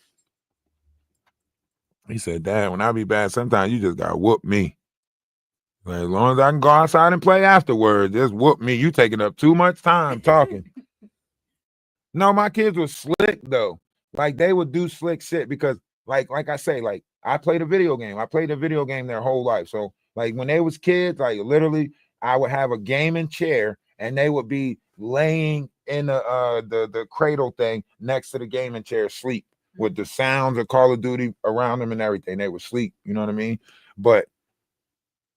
He said, Dad, when I be bad, sometimes you just gotta whoop me. Like, as long as I can go outside and play afterwards, just whoop me. You taking up too much time talking. No, my kids were slick though. Like they would do slick shit because, like I say, like I played a video game. I played a video game their whole life. So, like when they was kids, like literally, I would have a gaming chair, and they would be laying in the cradle thing next to the gaming chair, sleep with the sounds of Call of Duty around them and everything. They would sleep. You know what I mean? But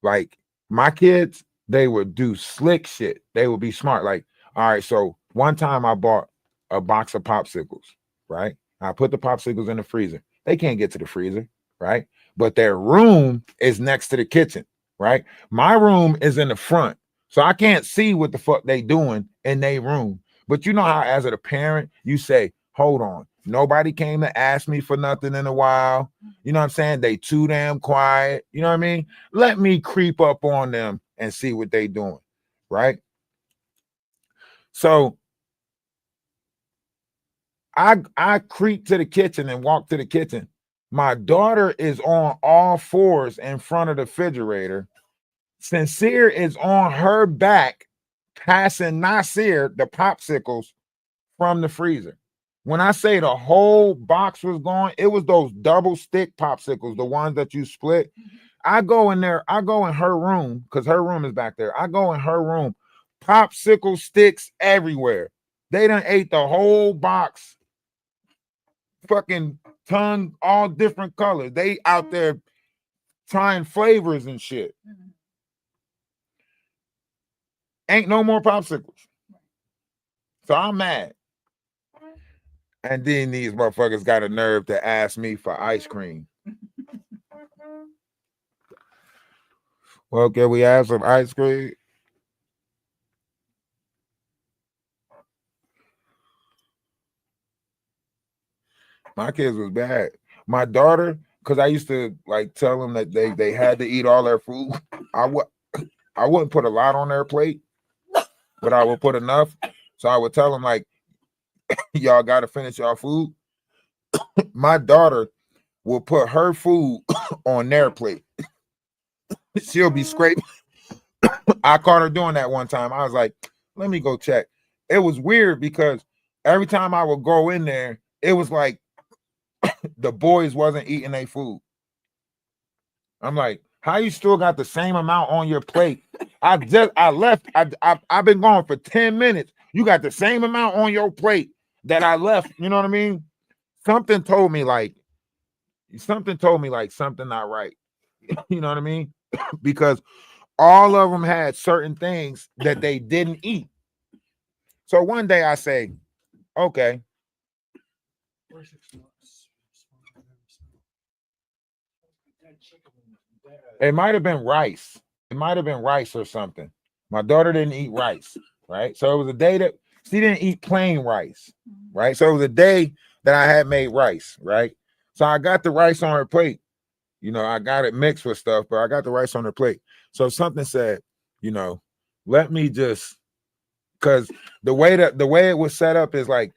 like my kids, they would do slick shit. They would be smart. Like, all right, so one time I bought a box of popsicles, right? I put the popsicles in the freezer. They can't get to the freezer, right? But their room is next to the kitchen, right? My room is in the front. So I can't see what the fuck they doing in their room. But you know how as a parent, you say, hold on, nobody came to ask me for nothing in a while. You know what I'm saying? They too damn quiet. You know what I mean? Let me creep up on them and see what they doing, right? So I creep to the kitchen and walk to the kitchen. My daughter is on all fours in front of the refrigerator. Sincere is on her back, passing Nasir the popsicles from the freezer. When I say the whole box was gone, it was those double stick popsicles, the ones that you split. I go in there, I go in her room because her room is back there. I go in her room, popsicle sticks everywhere. They done ate the whole box, fucking tongue, all different colors. They out there trying flavors and shit. Ain't no more popsicles. So I'm mad. And then these motherfuckers got a nerve to ask me for ice cream. Well, can we have some ice cream? My kids was bad. My daughter, because I used to like tell them that they had to eat all their food. I wouldn't put a lot on their plate, but I would put enough. So I would tell them like, y'all got to finish y'all food. My daughter will put her food on their plate. She'll be scraping. I caught her doing that one time. I was like, let me go check. It was weird because every time I would go in there, it was like the boys wasn't eating their food. I'm like, how you still got the same amount on your plate? I left. I've been gone for 10 minutes. You got the same amount on your plate that I left. You know what I mean? Something told me like something not right. You know what I mean? Because all of them had certain things that they didn't eat. So one day I say, okay. It might have been rice. It might have been rice or something. My daughter didn't eat rice, right? So it was a day that she didn't eat plain rice, right? So it was a day that I had made rice, right? So I got the rice on her plate. You know, I got it mixed with stuff, but I got the rice on her plate. So something said, you know, let me just, because the way it was set up is like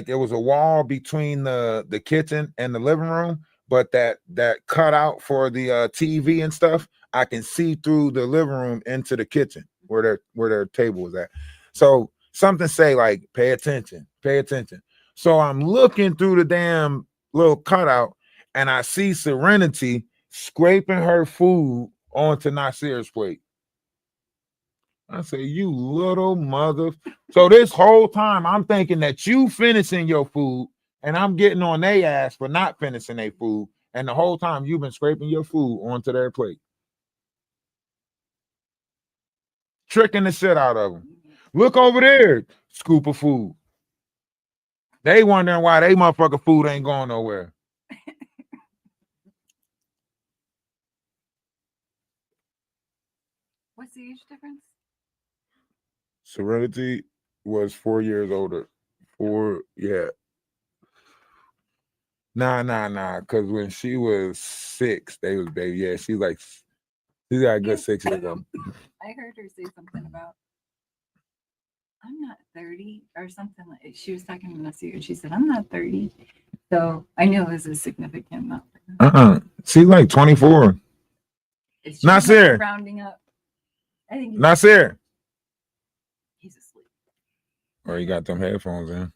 it was a wall between the kitchen and the living room, but that cutout for the TV and stuff, I can see through the living room into the kitchen where their table was at. So something say like, pay attention. So I'm looking through the damn little cutout, and I see Serenity scraping her food onto Nasir's plate. I say, you little mother. So this whole time I'm thinking that you finishing your food and I'm getting on their ass for not finishing their food. And the whole time you've been scraping your food onto their plate. Tricking the shit out of them. Look over there, scoop of food. They wondering why they motherfucking food ain't going nowhere. What's the age difference? Serenity was 4 years older. Yeah. Nah. Because when she was 6, they was baby. Yeah, she's got a good 6 years old. I heard her say something about, I'm not 30 or something. Like she was talking to Nasir. She said, I'm not 30. So I knew it was a significant amount. She's like 24. It's just Nasir. rounding up. I think Nasir. he's asleep. Or you got them headphones in.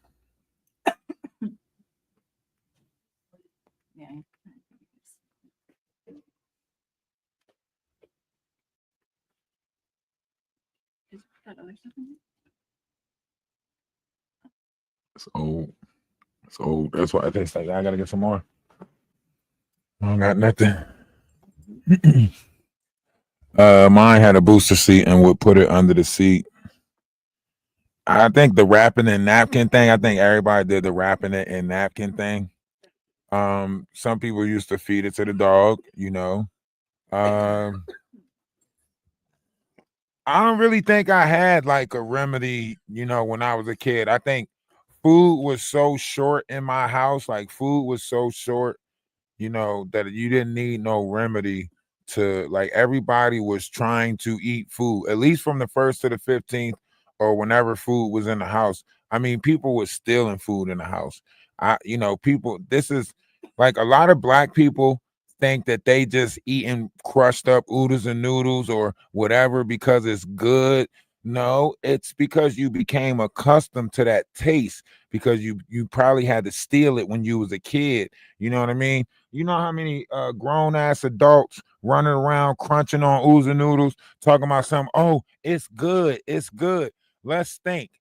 Yeah. Is that other stuff in It's old. It's old. That's why it tastes like I gotta get some more. I don't got nothing. Mine had a booster seat and would put it under the seat. I think the wrapping and napkin thing, I think everybody did the wrapping it and napkin thing. Some people used to feed it to the dog, you know. I don't really think I had like a remedy, you know, when I was a kid. I think food was so short in my house, like food was so short, you know, that you didn't need no remedy to, like, everybody was trying to eat food, at least from the 1st to the 15th or whenever food was in the house. I mean, people were stealing food in the house. You know, people, this is like a lot of black people think that they just eating crushed up oodles and noodles or whatever because it's good. No, it's because you became accustomed to that taste because you probably had to steal it when you was a kid. You know what I mean? You know how many grown ass adults running around crunching on oodles and noodles, talking about something, oh, it's good, it's good. Let's think.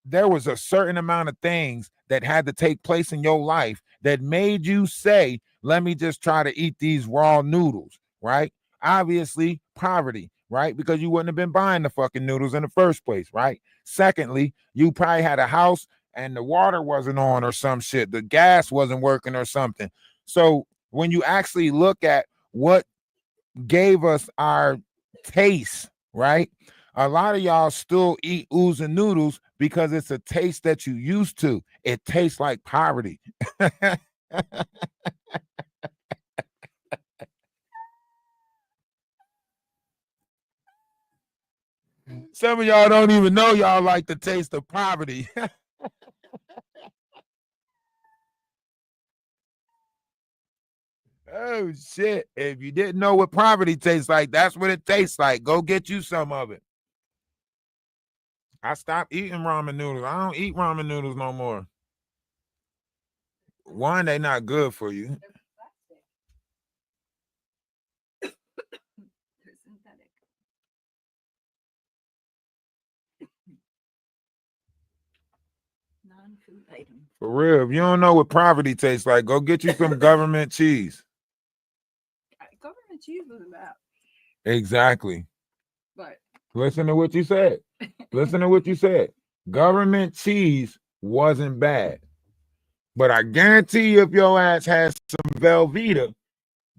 There was a certain amount of things that had to take place in your life that made you say, let me just try to eat these raw noodles, right? Obviously, poverty, right? Because you wouldn't have been buying the fucking noodles in the first place, right? Secondly, you probably had a house and the water wasn't on or some shit. The gas wasn't working or something. So when you actually look at what gave us our taste, right? A lot of y'all still eat oodles and noodles because it's a taste that you used to. It tastes like poverty. Some of y'all don't even know y'all like the taste of poverty. Oh shit. If you didn't know what poverty tastes like, that's what it tastes like. Go get you some of it. I stopped eating ramen noodles. I don't eat ramen noodles no more. One, they not good for you. They're synthetic. Non-food item. For real. If you don't know what poverty tastes like, go get you some government cheese. Government cheese wasn't bad. Exactly. But listen to what you said. Listen to what you said. Government cheese wasn't bad. But I guarantee you, if your ass has some Velveeta,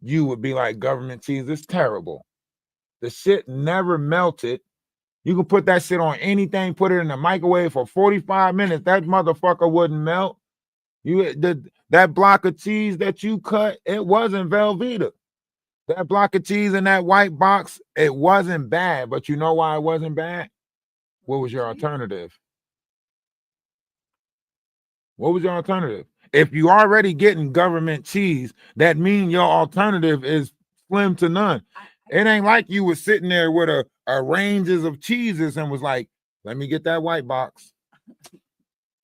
you would be like, government cheese is terrible. The shit never melted. You can put that shit on anything, put it in the microwave for 45 minutes. That motherfucker wouldn't melt. That block of cheese that you cut, it wasn't Velveeta. That block of cheese in that white box, it wasn't bad. But you know why it wasn't bad? What was your alternative? What was your alternative? If you already getting government cheese, that means your alternative is slim to none. It ain't like you was sitting there with a ranges of cheeses and was like, let me get that white box.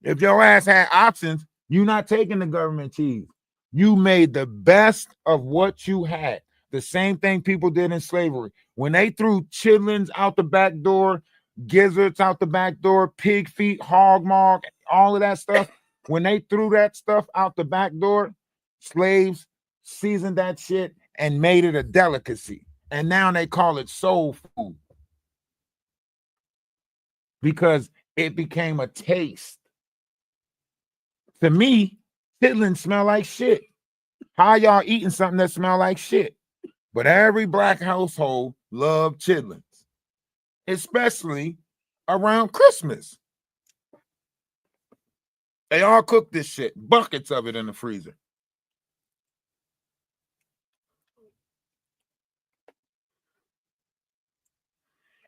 If your ass had options, you not taking the government cheese. You made the best of what you had. The same thing people did in slavery. When they threw chitlins out the back door, gizzards out the back door, pig feet, hog maw, all of that stuff. When they threw that stuff out the back door, slaves seasoned that shit and made it a delicacy. And now they call it soul food because it became a taste. To me, chitlins smell like shit. How y'all eating something that smell like shit? But every black household loved chitlins, especially around Christmas. They all cook this shit, buckets of it in the freezer.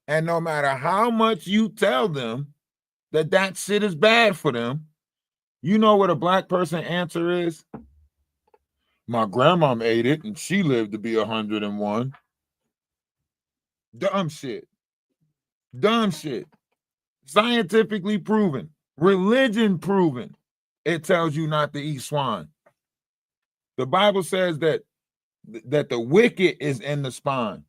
And no matter how much you tell them that that shit is bad for them, you know what a black person answer is? My grandmom ate it and she lived to be 101. Dumb shit. Dumb shit. Scientifically proven. Religion proven. It tells you not to eat swine. The Bible says that the wicked is in the swine.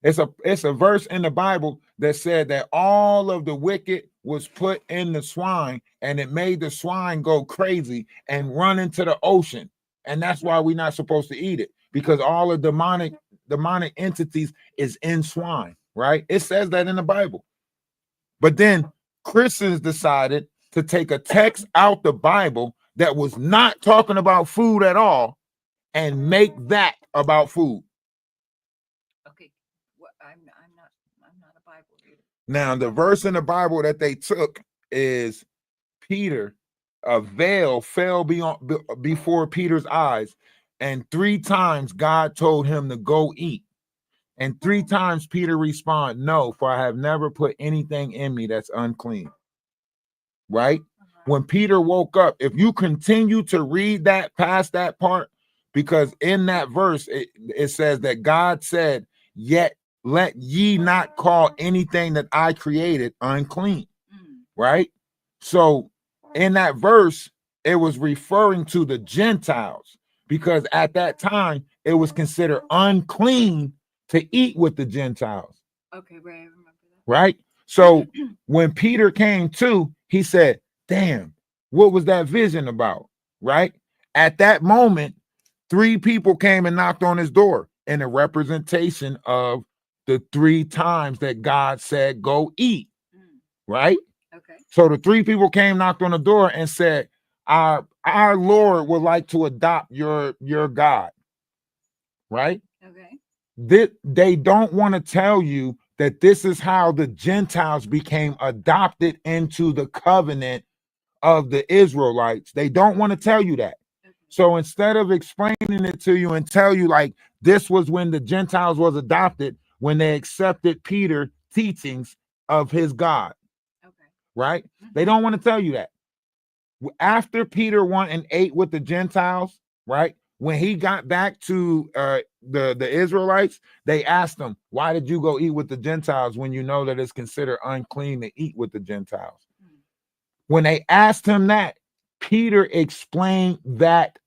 It's a verse in the Bible that said that all of the wicked was put in the swine, and it made the swine go crazy and run into the ocean. And that's why we're not supposed to eat it, because all the demonic entities is in swine, right? It says that in the Bible. But then Christians decided to take a text out the Bible that was not talking about food at all and make that about food. Okay, I'm not a Bible reader. Now, the verse in the Bible that they took is Peter. A veil fell before Peter's eyes, and 3 times God told him to go eat. And 3 times Peter responded, "No, for I have never put anything in me that's unclean." Right? When Peter woke up, if you continue to read that past that part, because in that verse it says that God said, "Yet let ye not call anything that I created unclean." Right? So in that verse, it was referring to the Gentiles, because at that time it was considered unclean to eat with the Gentiles. Okay, right, I remember that. Right? So when Peter came to, he said, "Damn, what was that vision about?" Right? At that moment, 3 people came and knocked on his door in a representation of the 3 times that God said, "Go eat." Right? Okay. So the 3 people came, knocked on the door, and said, our Lord would like to adopt your God. Right? Okay. They don't want to tell you that this is how the Gentiles became adopted into the covenant of the Israelites. They don't want to tell you that. Okay. So instead of explaining it to you and tell you like this was when the Gentiles was adopted, when they accepted Peter's teachings of his God. Okay. Right? They don't want to tell you that. After Peter went and ate with the Gentiles, right? When he got back to the Israelites, they asked him, "Why did you go eat with the Gentiles when you know that it's considered unclean to eat with the Gentiles?" When they asked him that, Peter explained that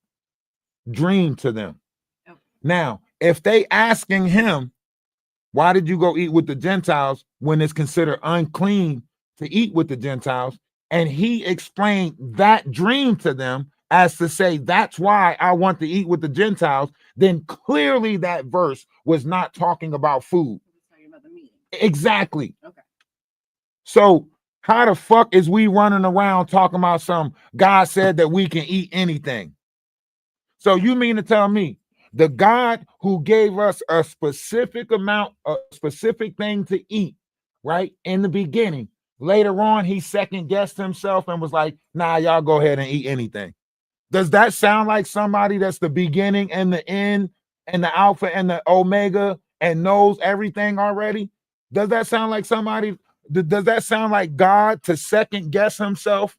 dream to them. Okay. Now, if they asking him, "Why did you go eat with the Gentiles when it's considered unclean to eat with the Gentiles?" and he explained that dream to them as to say, "That's why I want to eat with the Gentiles," then clearly that verse was not talking about food. It was talking about the meeting. Exactly. Okay. So how the fuck is we running around talking about some God said that we can eat anything? So you mean to tell me the God who gave us a specific amount, a specific thing to eat, right, in the beginning, later on he second guessed himself and was like, "Nah, y'all go ahead and eat anything"? Does that sound like somebody that's the beginning and the end and the alpha and the omega and knows everything already? Does that sound like somebody? Does that sound like God to second guess himself?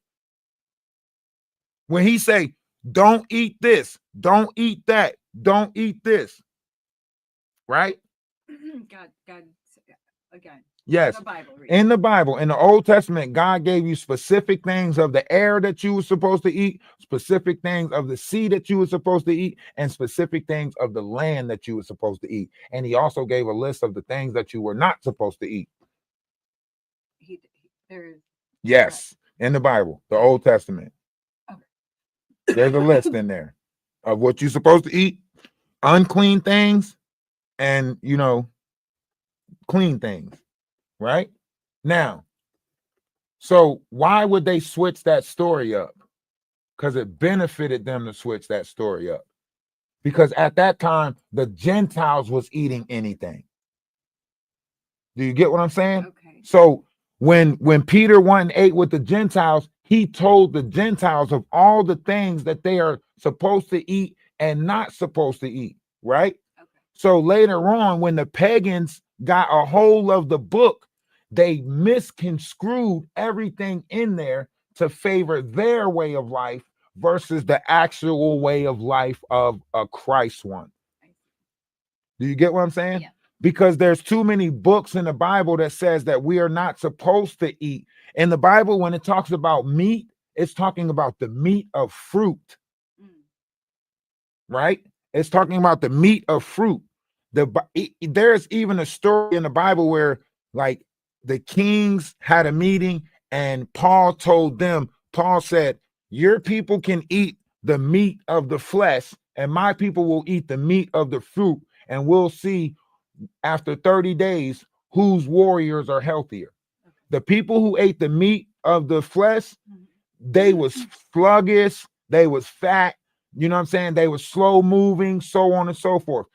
When he say, "Don't eat this, don't eat that, don't eat this," right? God, again. Yes. The Bible reading. In the Bible, in the Old Testament, God gave you specific things of the air that you were supposed to eat, specific things of the sea that you were supposed to eat, and specific things of the land that you were supposed to eat. And he also gave a list of the things that you were not supposed to eat. There's Yes, in the Bible, the Old Testament. Okay. There's a list in there of what you're supposed to eat, unclean things, and clean things. Right? Now, so why would they switch that story up? Because it benefited them to switch that story up. Because at that time, the Gentiles was eating anything. Do you get what I'm saying? Okay. So when Peter went and ate with the Gentiles, he told the Gentiles of all the things that they are supposed to eat and not supposed to eat, right? Okay. So later on, when the pagans got a hold of the book, they misconstrued everything in there to favor their way of life versus the actual way of life of a Christ one. Do you get what I'm saying? Yeah. because there's too many books in the Bible that says that we are not supposed to eat. In the Bible, when it talks about meat, it's talking about the meat of fruit, Mm. right? It's talking about the meat of fruit. There's even a story in the Bible where, like, the kings had a meeting and Paul told them, Paul said, your people can eat the meat of the flesh and my people will eat the meat of the fruit, and we'll see after 30 days whose warriors are healthier. The people who ate the meat of the flesh, they was sluggish, they was fat, you know what I'm saying? They was slow moving, so on and so forth.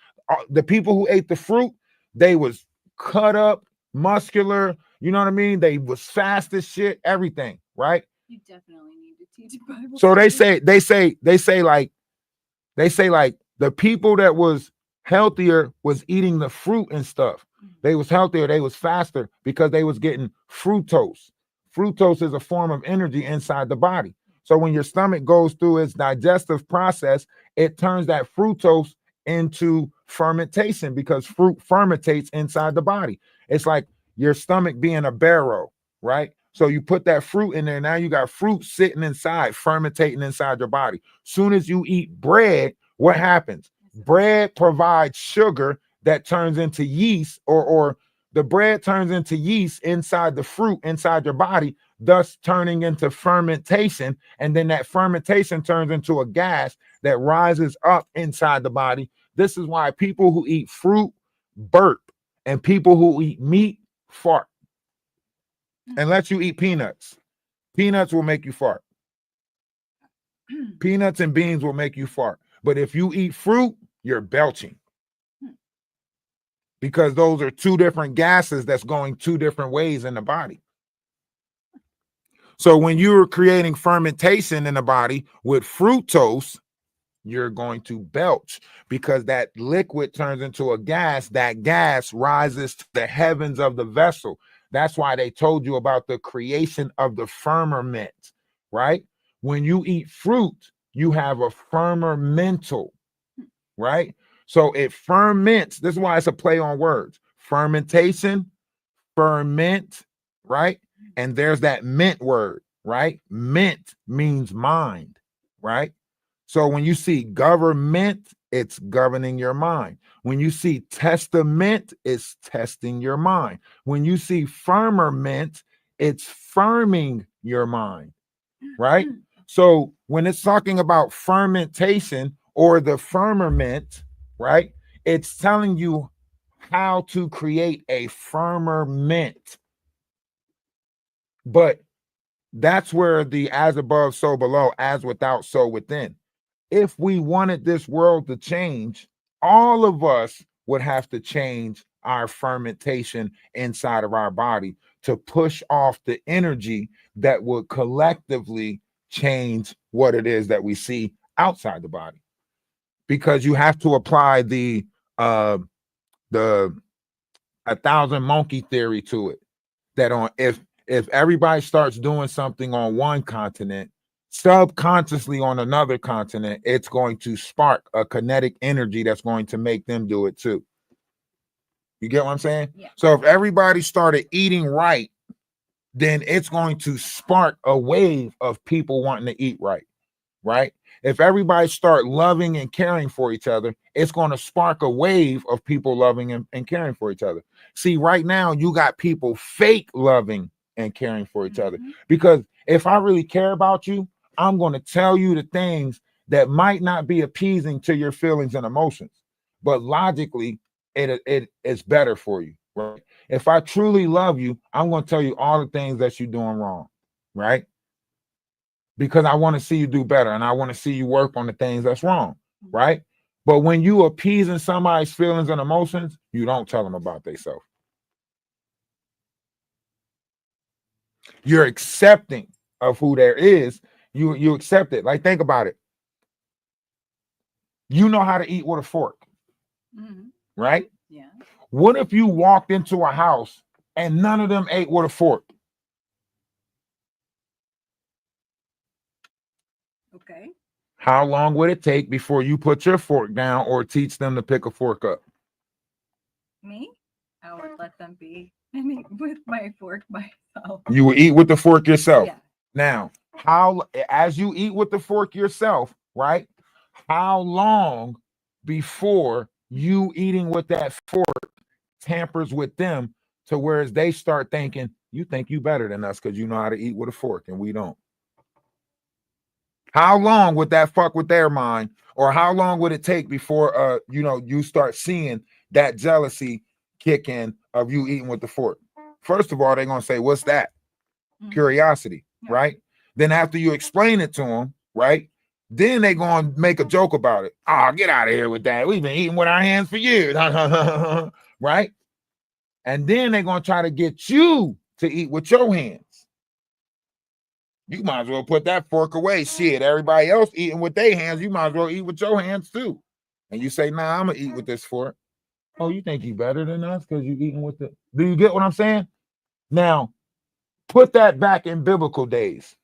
The people who ate the fruit, they was cut up, muscular, you know what I mean? They was fast as shit, everything, right? You definitely need to teach Bible So they study. say like the people that was healthier was eating the fruit and stuff. They was healthier, they was faster because they was getting fructose. Fructose is a form of energy inside the body. So when your stomach goes through its digestive process, it turns that fructose into fermentation because fruit fermentates inside the body. It's like your stomach being a barrel, right? So you put that fruit in there. Now you got fruit sitting inside, fermentating inside your body. Soon as you eat bread, what happens? Bread provides sugar that turns into yeast, or the bread turns into yeast inside the fruit inside your body, thus turning into fermentation. And then that fermentation turns into a gas that rises up inside the body. This is why people who eat fruit burp and people who eat meat fart. Unless you eat peanuts. Peanuts will make you fart. Peanuts and beans will make you fart. But if you eat fruit, you're belching. Because those are two different gases that's going two different ways in the body. So when you're creating fermentation in the body with fructose, you're going to belch because that liquid turns into a gas. That gas rises to the heavens of the vessel. That's why they told you about the creation of the firmament, right? When you eat fruit, you have a firmamental, right? So it ferments. This is why it's a play on words. Fermentation, ferment, right? And there's that mint word, right? Mint means mind, right? So when you see government, it's governing your mind. When you see testament, it's testing your mind. When you see firmament, it's firming your mind, right? So when it's talking about fermentation or the firmament, right? It's telling you how to create a firmament. But that's where the as above, so below, as without, so within. If we wanted this world to change, all of us would have to change our fermentation inside of our body to push off the energy that would collectively change what it is that we see outside the body. Because you have to apply the 1,000 monkey theory to it. That on if everybody starts doing something on one continent, subconsciously on another continent, it's going to spark a kinetic energy that's going to make them do it too. You get what I'm saying? Yeah. So if everybody started eating right, then it's going to spark a wave of people wanting to eat right, right? If everybody start loving and caring for each other, it's going to spark a wave of people loving and caring for each other. See, right now you got people fake loving and caring for each other. Because if I really care about you, I'm going to tell you the things that might not be appeasing to your feelings and emotions, but logically it is better for you, right? If I truly love you, I'm going to tell you all the things that you're doing wrong, right? Because I want to see you do better and I want to see you work on the things that's wrong, right? But when you appeasing somebody's feelings and emotions, you don't tell them about themselves. You're accepting of who there is. You accept it. Like, think about it. You know how to eat with a fork, right? Yeah. What if you walked into a house and none of them ate with a fork? Okay. How long would it take before you put your fork down or teach them to pick a fork up? Me? I would let them be and eat with my fork myself. You will eat with the fork yourself. Yeah. Now, as you eat with the fork yourself, right? How long before you eating with that fork tampers with them to whereas they start thinking you think you better than us because you know how to eat with a fork and we don't? How long would that fuck with their mind, or how long would it take before you start seeing that jealousy kick in of you eating with the fork? First of all, they're gonna say, "What's that?" Curiosity, Yeah. right? Then after you explain it to them, right? Then they gonna make a joke about it. Oh, get out of here with that. We've been eating with our hands for years, right? And then they're gonna try to get you to eat with your hands. You might as well put that fork away. Shit, everybody else eating with their hands. You might as well eat with your hands too. And you say, "Nah, I'm gonna eat with this fork." Oh, you think you better than us because you eating with it? Do you get what I'm saying? Now, put that back in biblical days.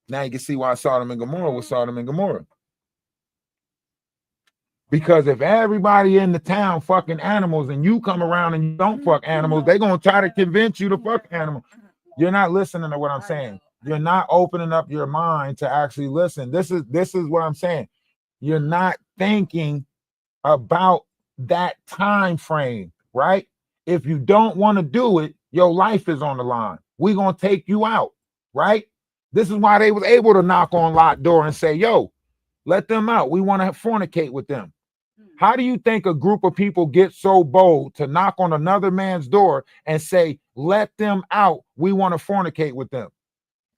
Now you can see why Sodom and Gomorrah was Sodom and Gomorrah. Because if everybody in the town fucking animals and you come around and you don't fuck animals, they're gonna try to convince you to fuck animals. You're not listening to what I'm saying. You're not opening up your mind to actually listen. This is what I'm saying. You're not thinking about that time frame, right? If you don't want to do it, your life is on the line. We're gonna take you out, right? This is why they was able to knock on locked door and say, "Yo, let them out. We want to fornicate with them." How do you think a group of people get so bold to knock on another man's door and say, "Let them out. We want to fornicate with them"?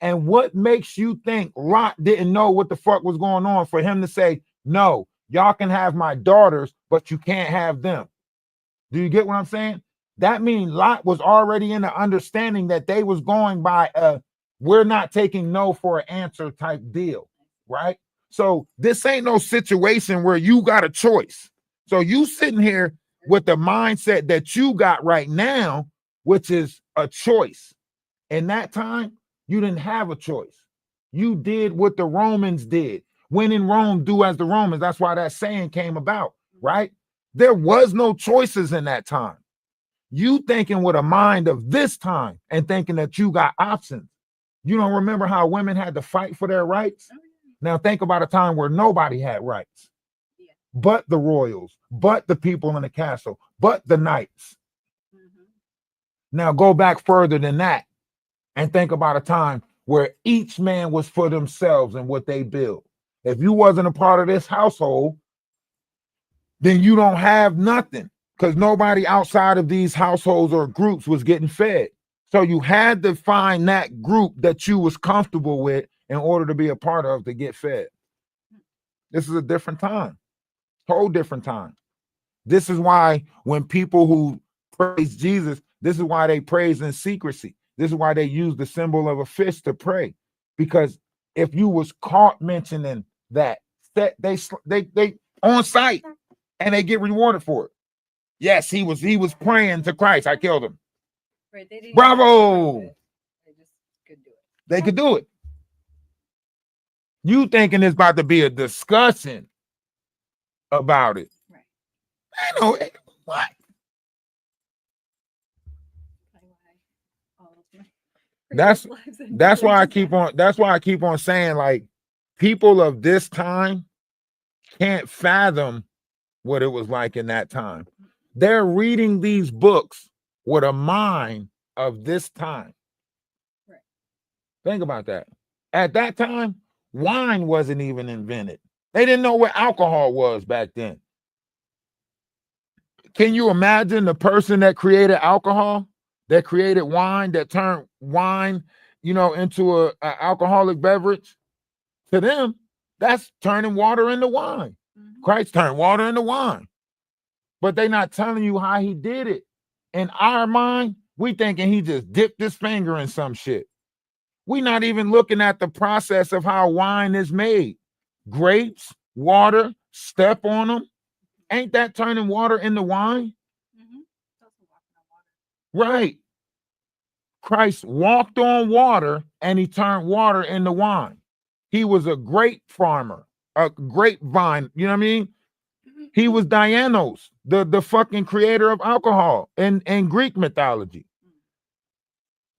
And what makes you think Lot didn't know what the fuck was going on for him to say, "No, y'all can have my daughters, but you can't have them"? Do you get what I'm saying? That means Lot was already in the understanding that they was going by we're not taking no for an answer type deal, right? So this ain't no situation where you got a choice. So you sitting here with the mindset that you got right now, which is a choice. In that time, you didn't have a choice. You did what the Romans did. When in Rome, do as the Romans. That's why that saying came about, right? There was no choices in that time. You thinking with a mind of this time and thinking that you got options. You don't remember how women had to fight for their rights? Now think about a time where nobody had rights, but the royals, but the people in the castle, but the knights. Now go back further than that and think about a time where each man was for themselves and what they built. If you wasn't a part of this household, then you don't have nothing, because nobody outside of these households or groups was getting fed. So you had to find that group that you was comfortable with in order to be a part of to get fed. This is a different time, whole different time. This is why when people who praise Jesus, this is why they praise in secrecy. This is why they use the symbol of a fish to pray, because if you was caught mentioning that they on site and they get rewarded for it. Yes, he was praying to Christ. I killed him. Right, they didn't Bravo. They just could do it. They could do it. You thinking it's about to be a discussion about it? Right. I know what. That's why I keep on saying, like, people of this time can't fathom what it was like in that time. They're reading these books with a mind of this time. Right. Think about that. At that time, wine wasn't even invented. They didn't know what alcohol was back then. Can you imagine the person that created alcohol, that created wine, that turned wine, into a alcoholic beverage? To them, that's turning water into wine. Christ turned water into wine. But they're not telling you how he did it. In our mind, we thinking he just dipped his finger in some shit. We're not even looking at the process of how wine is made. Grapes, water, step on them. Ain't that turning water into wine? Right. Christ walked on water and he turned water into wine. He was a grape farmer, a grapevine, you know what I mean? He was Dianos, the fucking creator of alcohol in Greek mythology.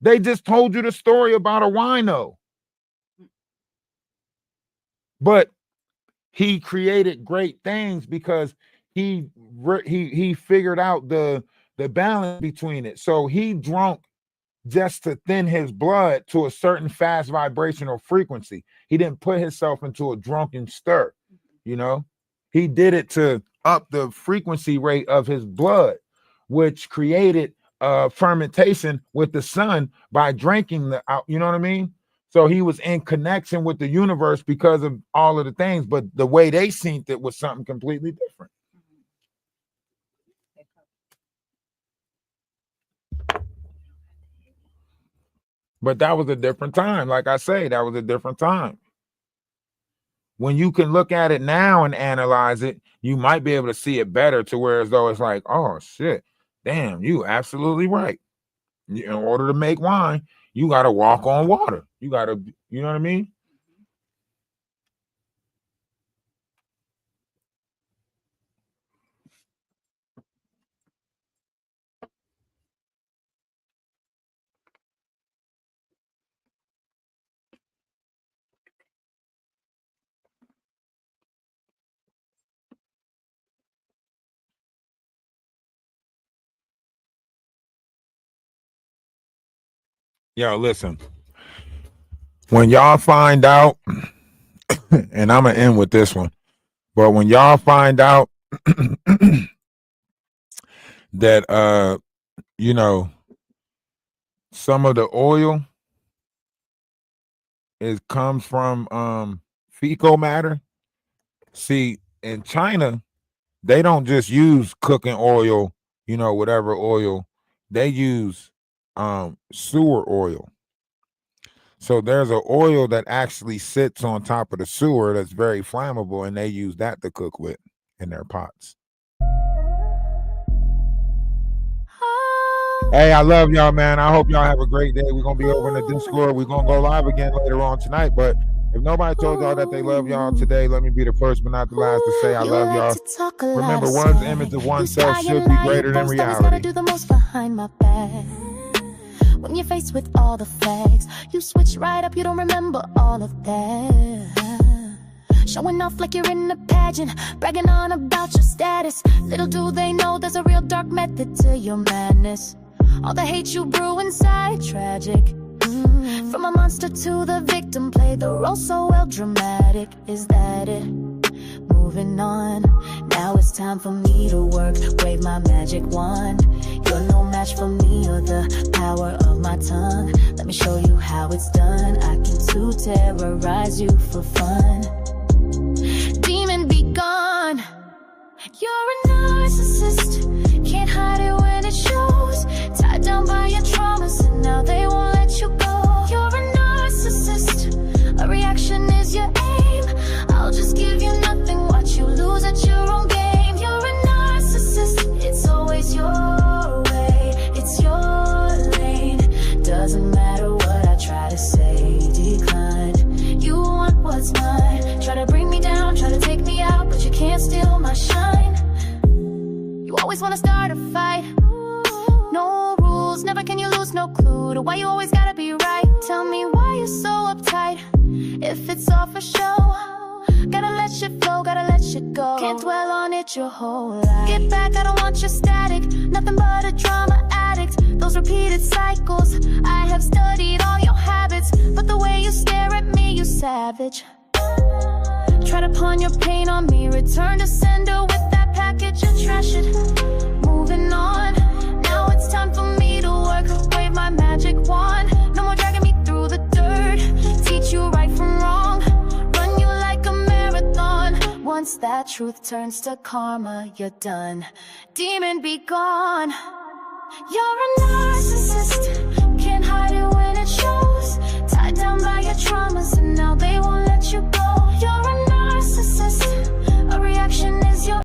They just told you the story about a wino. But he created great things because he figured out the balance between it. So he drunk just to thin his blood to a certain fast vibrational frequency. He didn't put himself into a drunken stir, you know. He did it to up the frequency rate of his blood, which created fermentation with the sun by drinking the out, you know what I mean? So he was in connection with the universe because of all of the things, but the way they seen it was something completely different. But that was a different time. Like I say, that was a different time. When you can look at it now and analyze it, you might be able to see it better to where as though it's like, oh shit, damn, you absolutely right. In order to make wine, you got to walk on water. You got to, you know what I mean? Yo, listen. When y'all find out, and I'm going to end with this one, but when y'all find out that, you know, some of the oil comes from fecal matter. See, in China, they don't just use cooking oil, you know, whatever oil. They use sewer oil. So there's an oil that actually sits on top of the sewer that's very flammable, and they use that to cook with in their pots. Hey, I love y'all, man. I hope y'all have a great day. We're going to be over in the Discord. We're going to go live again later on tonight. But if nobody told y'all that they love y'all today, let me be the first but not the last to say I love y'all. Remember, one's image of oneself should be greater than reality. Do the most behind my back. When you're faced with all the facts, you switch right up, you don't remember all of that. Showing off like you're in a pageant, bragging on about your status. Little do they know there's a real dark method to your madness. All the hate you brew inside, tragic. From a monster to the victim, play the role so well, dramatic. Is that it? Moving on. Now it's time for me to work, wave my magic wand. You're no match for me or the power of my tongue. Let me show you how it's done. I can too terrorize you for fun. Demon be gone. You're a narcissist, can't hide it when it shows. Tied down by your traumas and now they won't let you go. You're a narcissist, a reaction is your aim. I'll just give you nothing, watch you lose at your own game. You're a narcissist, it's always your way, it's your lane. Doesn't matter what I try to say, decline. You want what's mine, try to bring me down, try to take me out, but you can't steal my shine. You always want to start a fight, no rules, never can you lose, no clue to why you always gotta be right. Tell me why you're so uptight, if it's all for show. Gotta let shit flow, gotta let shit go. Can't dwell on it your whole life. Get back, I don't want your static. Nothing but a drama addict. Those repeated cycles, I have studied all your habits, but the way you stare at me, you savage. Try to pawn your pain on me, return to sender with that package and trash it. Moving on, now it's time for me to work, wave my magic wand. No more dragging me through the dirt, teach you right from wrong, run you like a marathon. Once that truth turns to karma, you're done. Demon be gone. You're a narcissist, can't hide it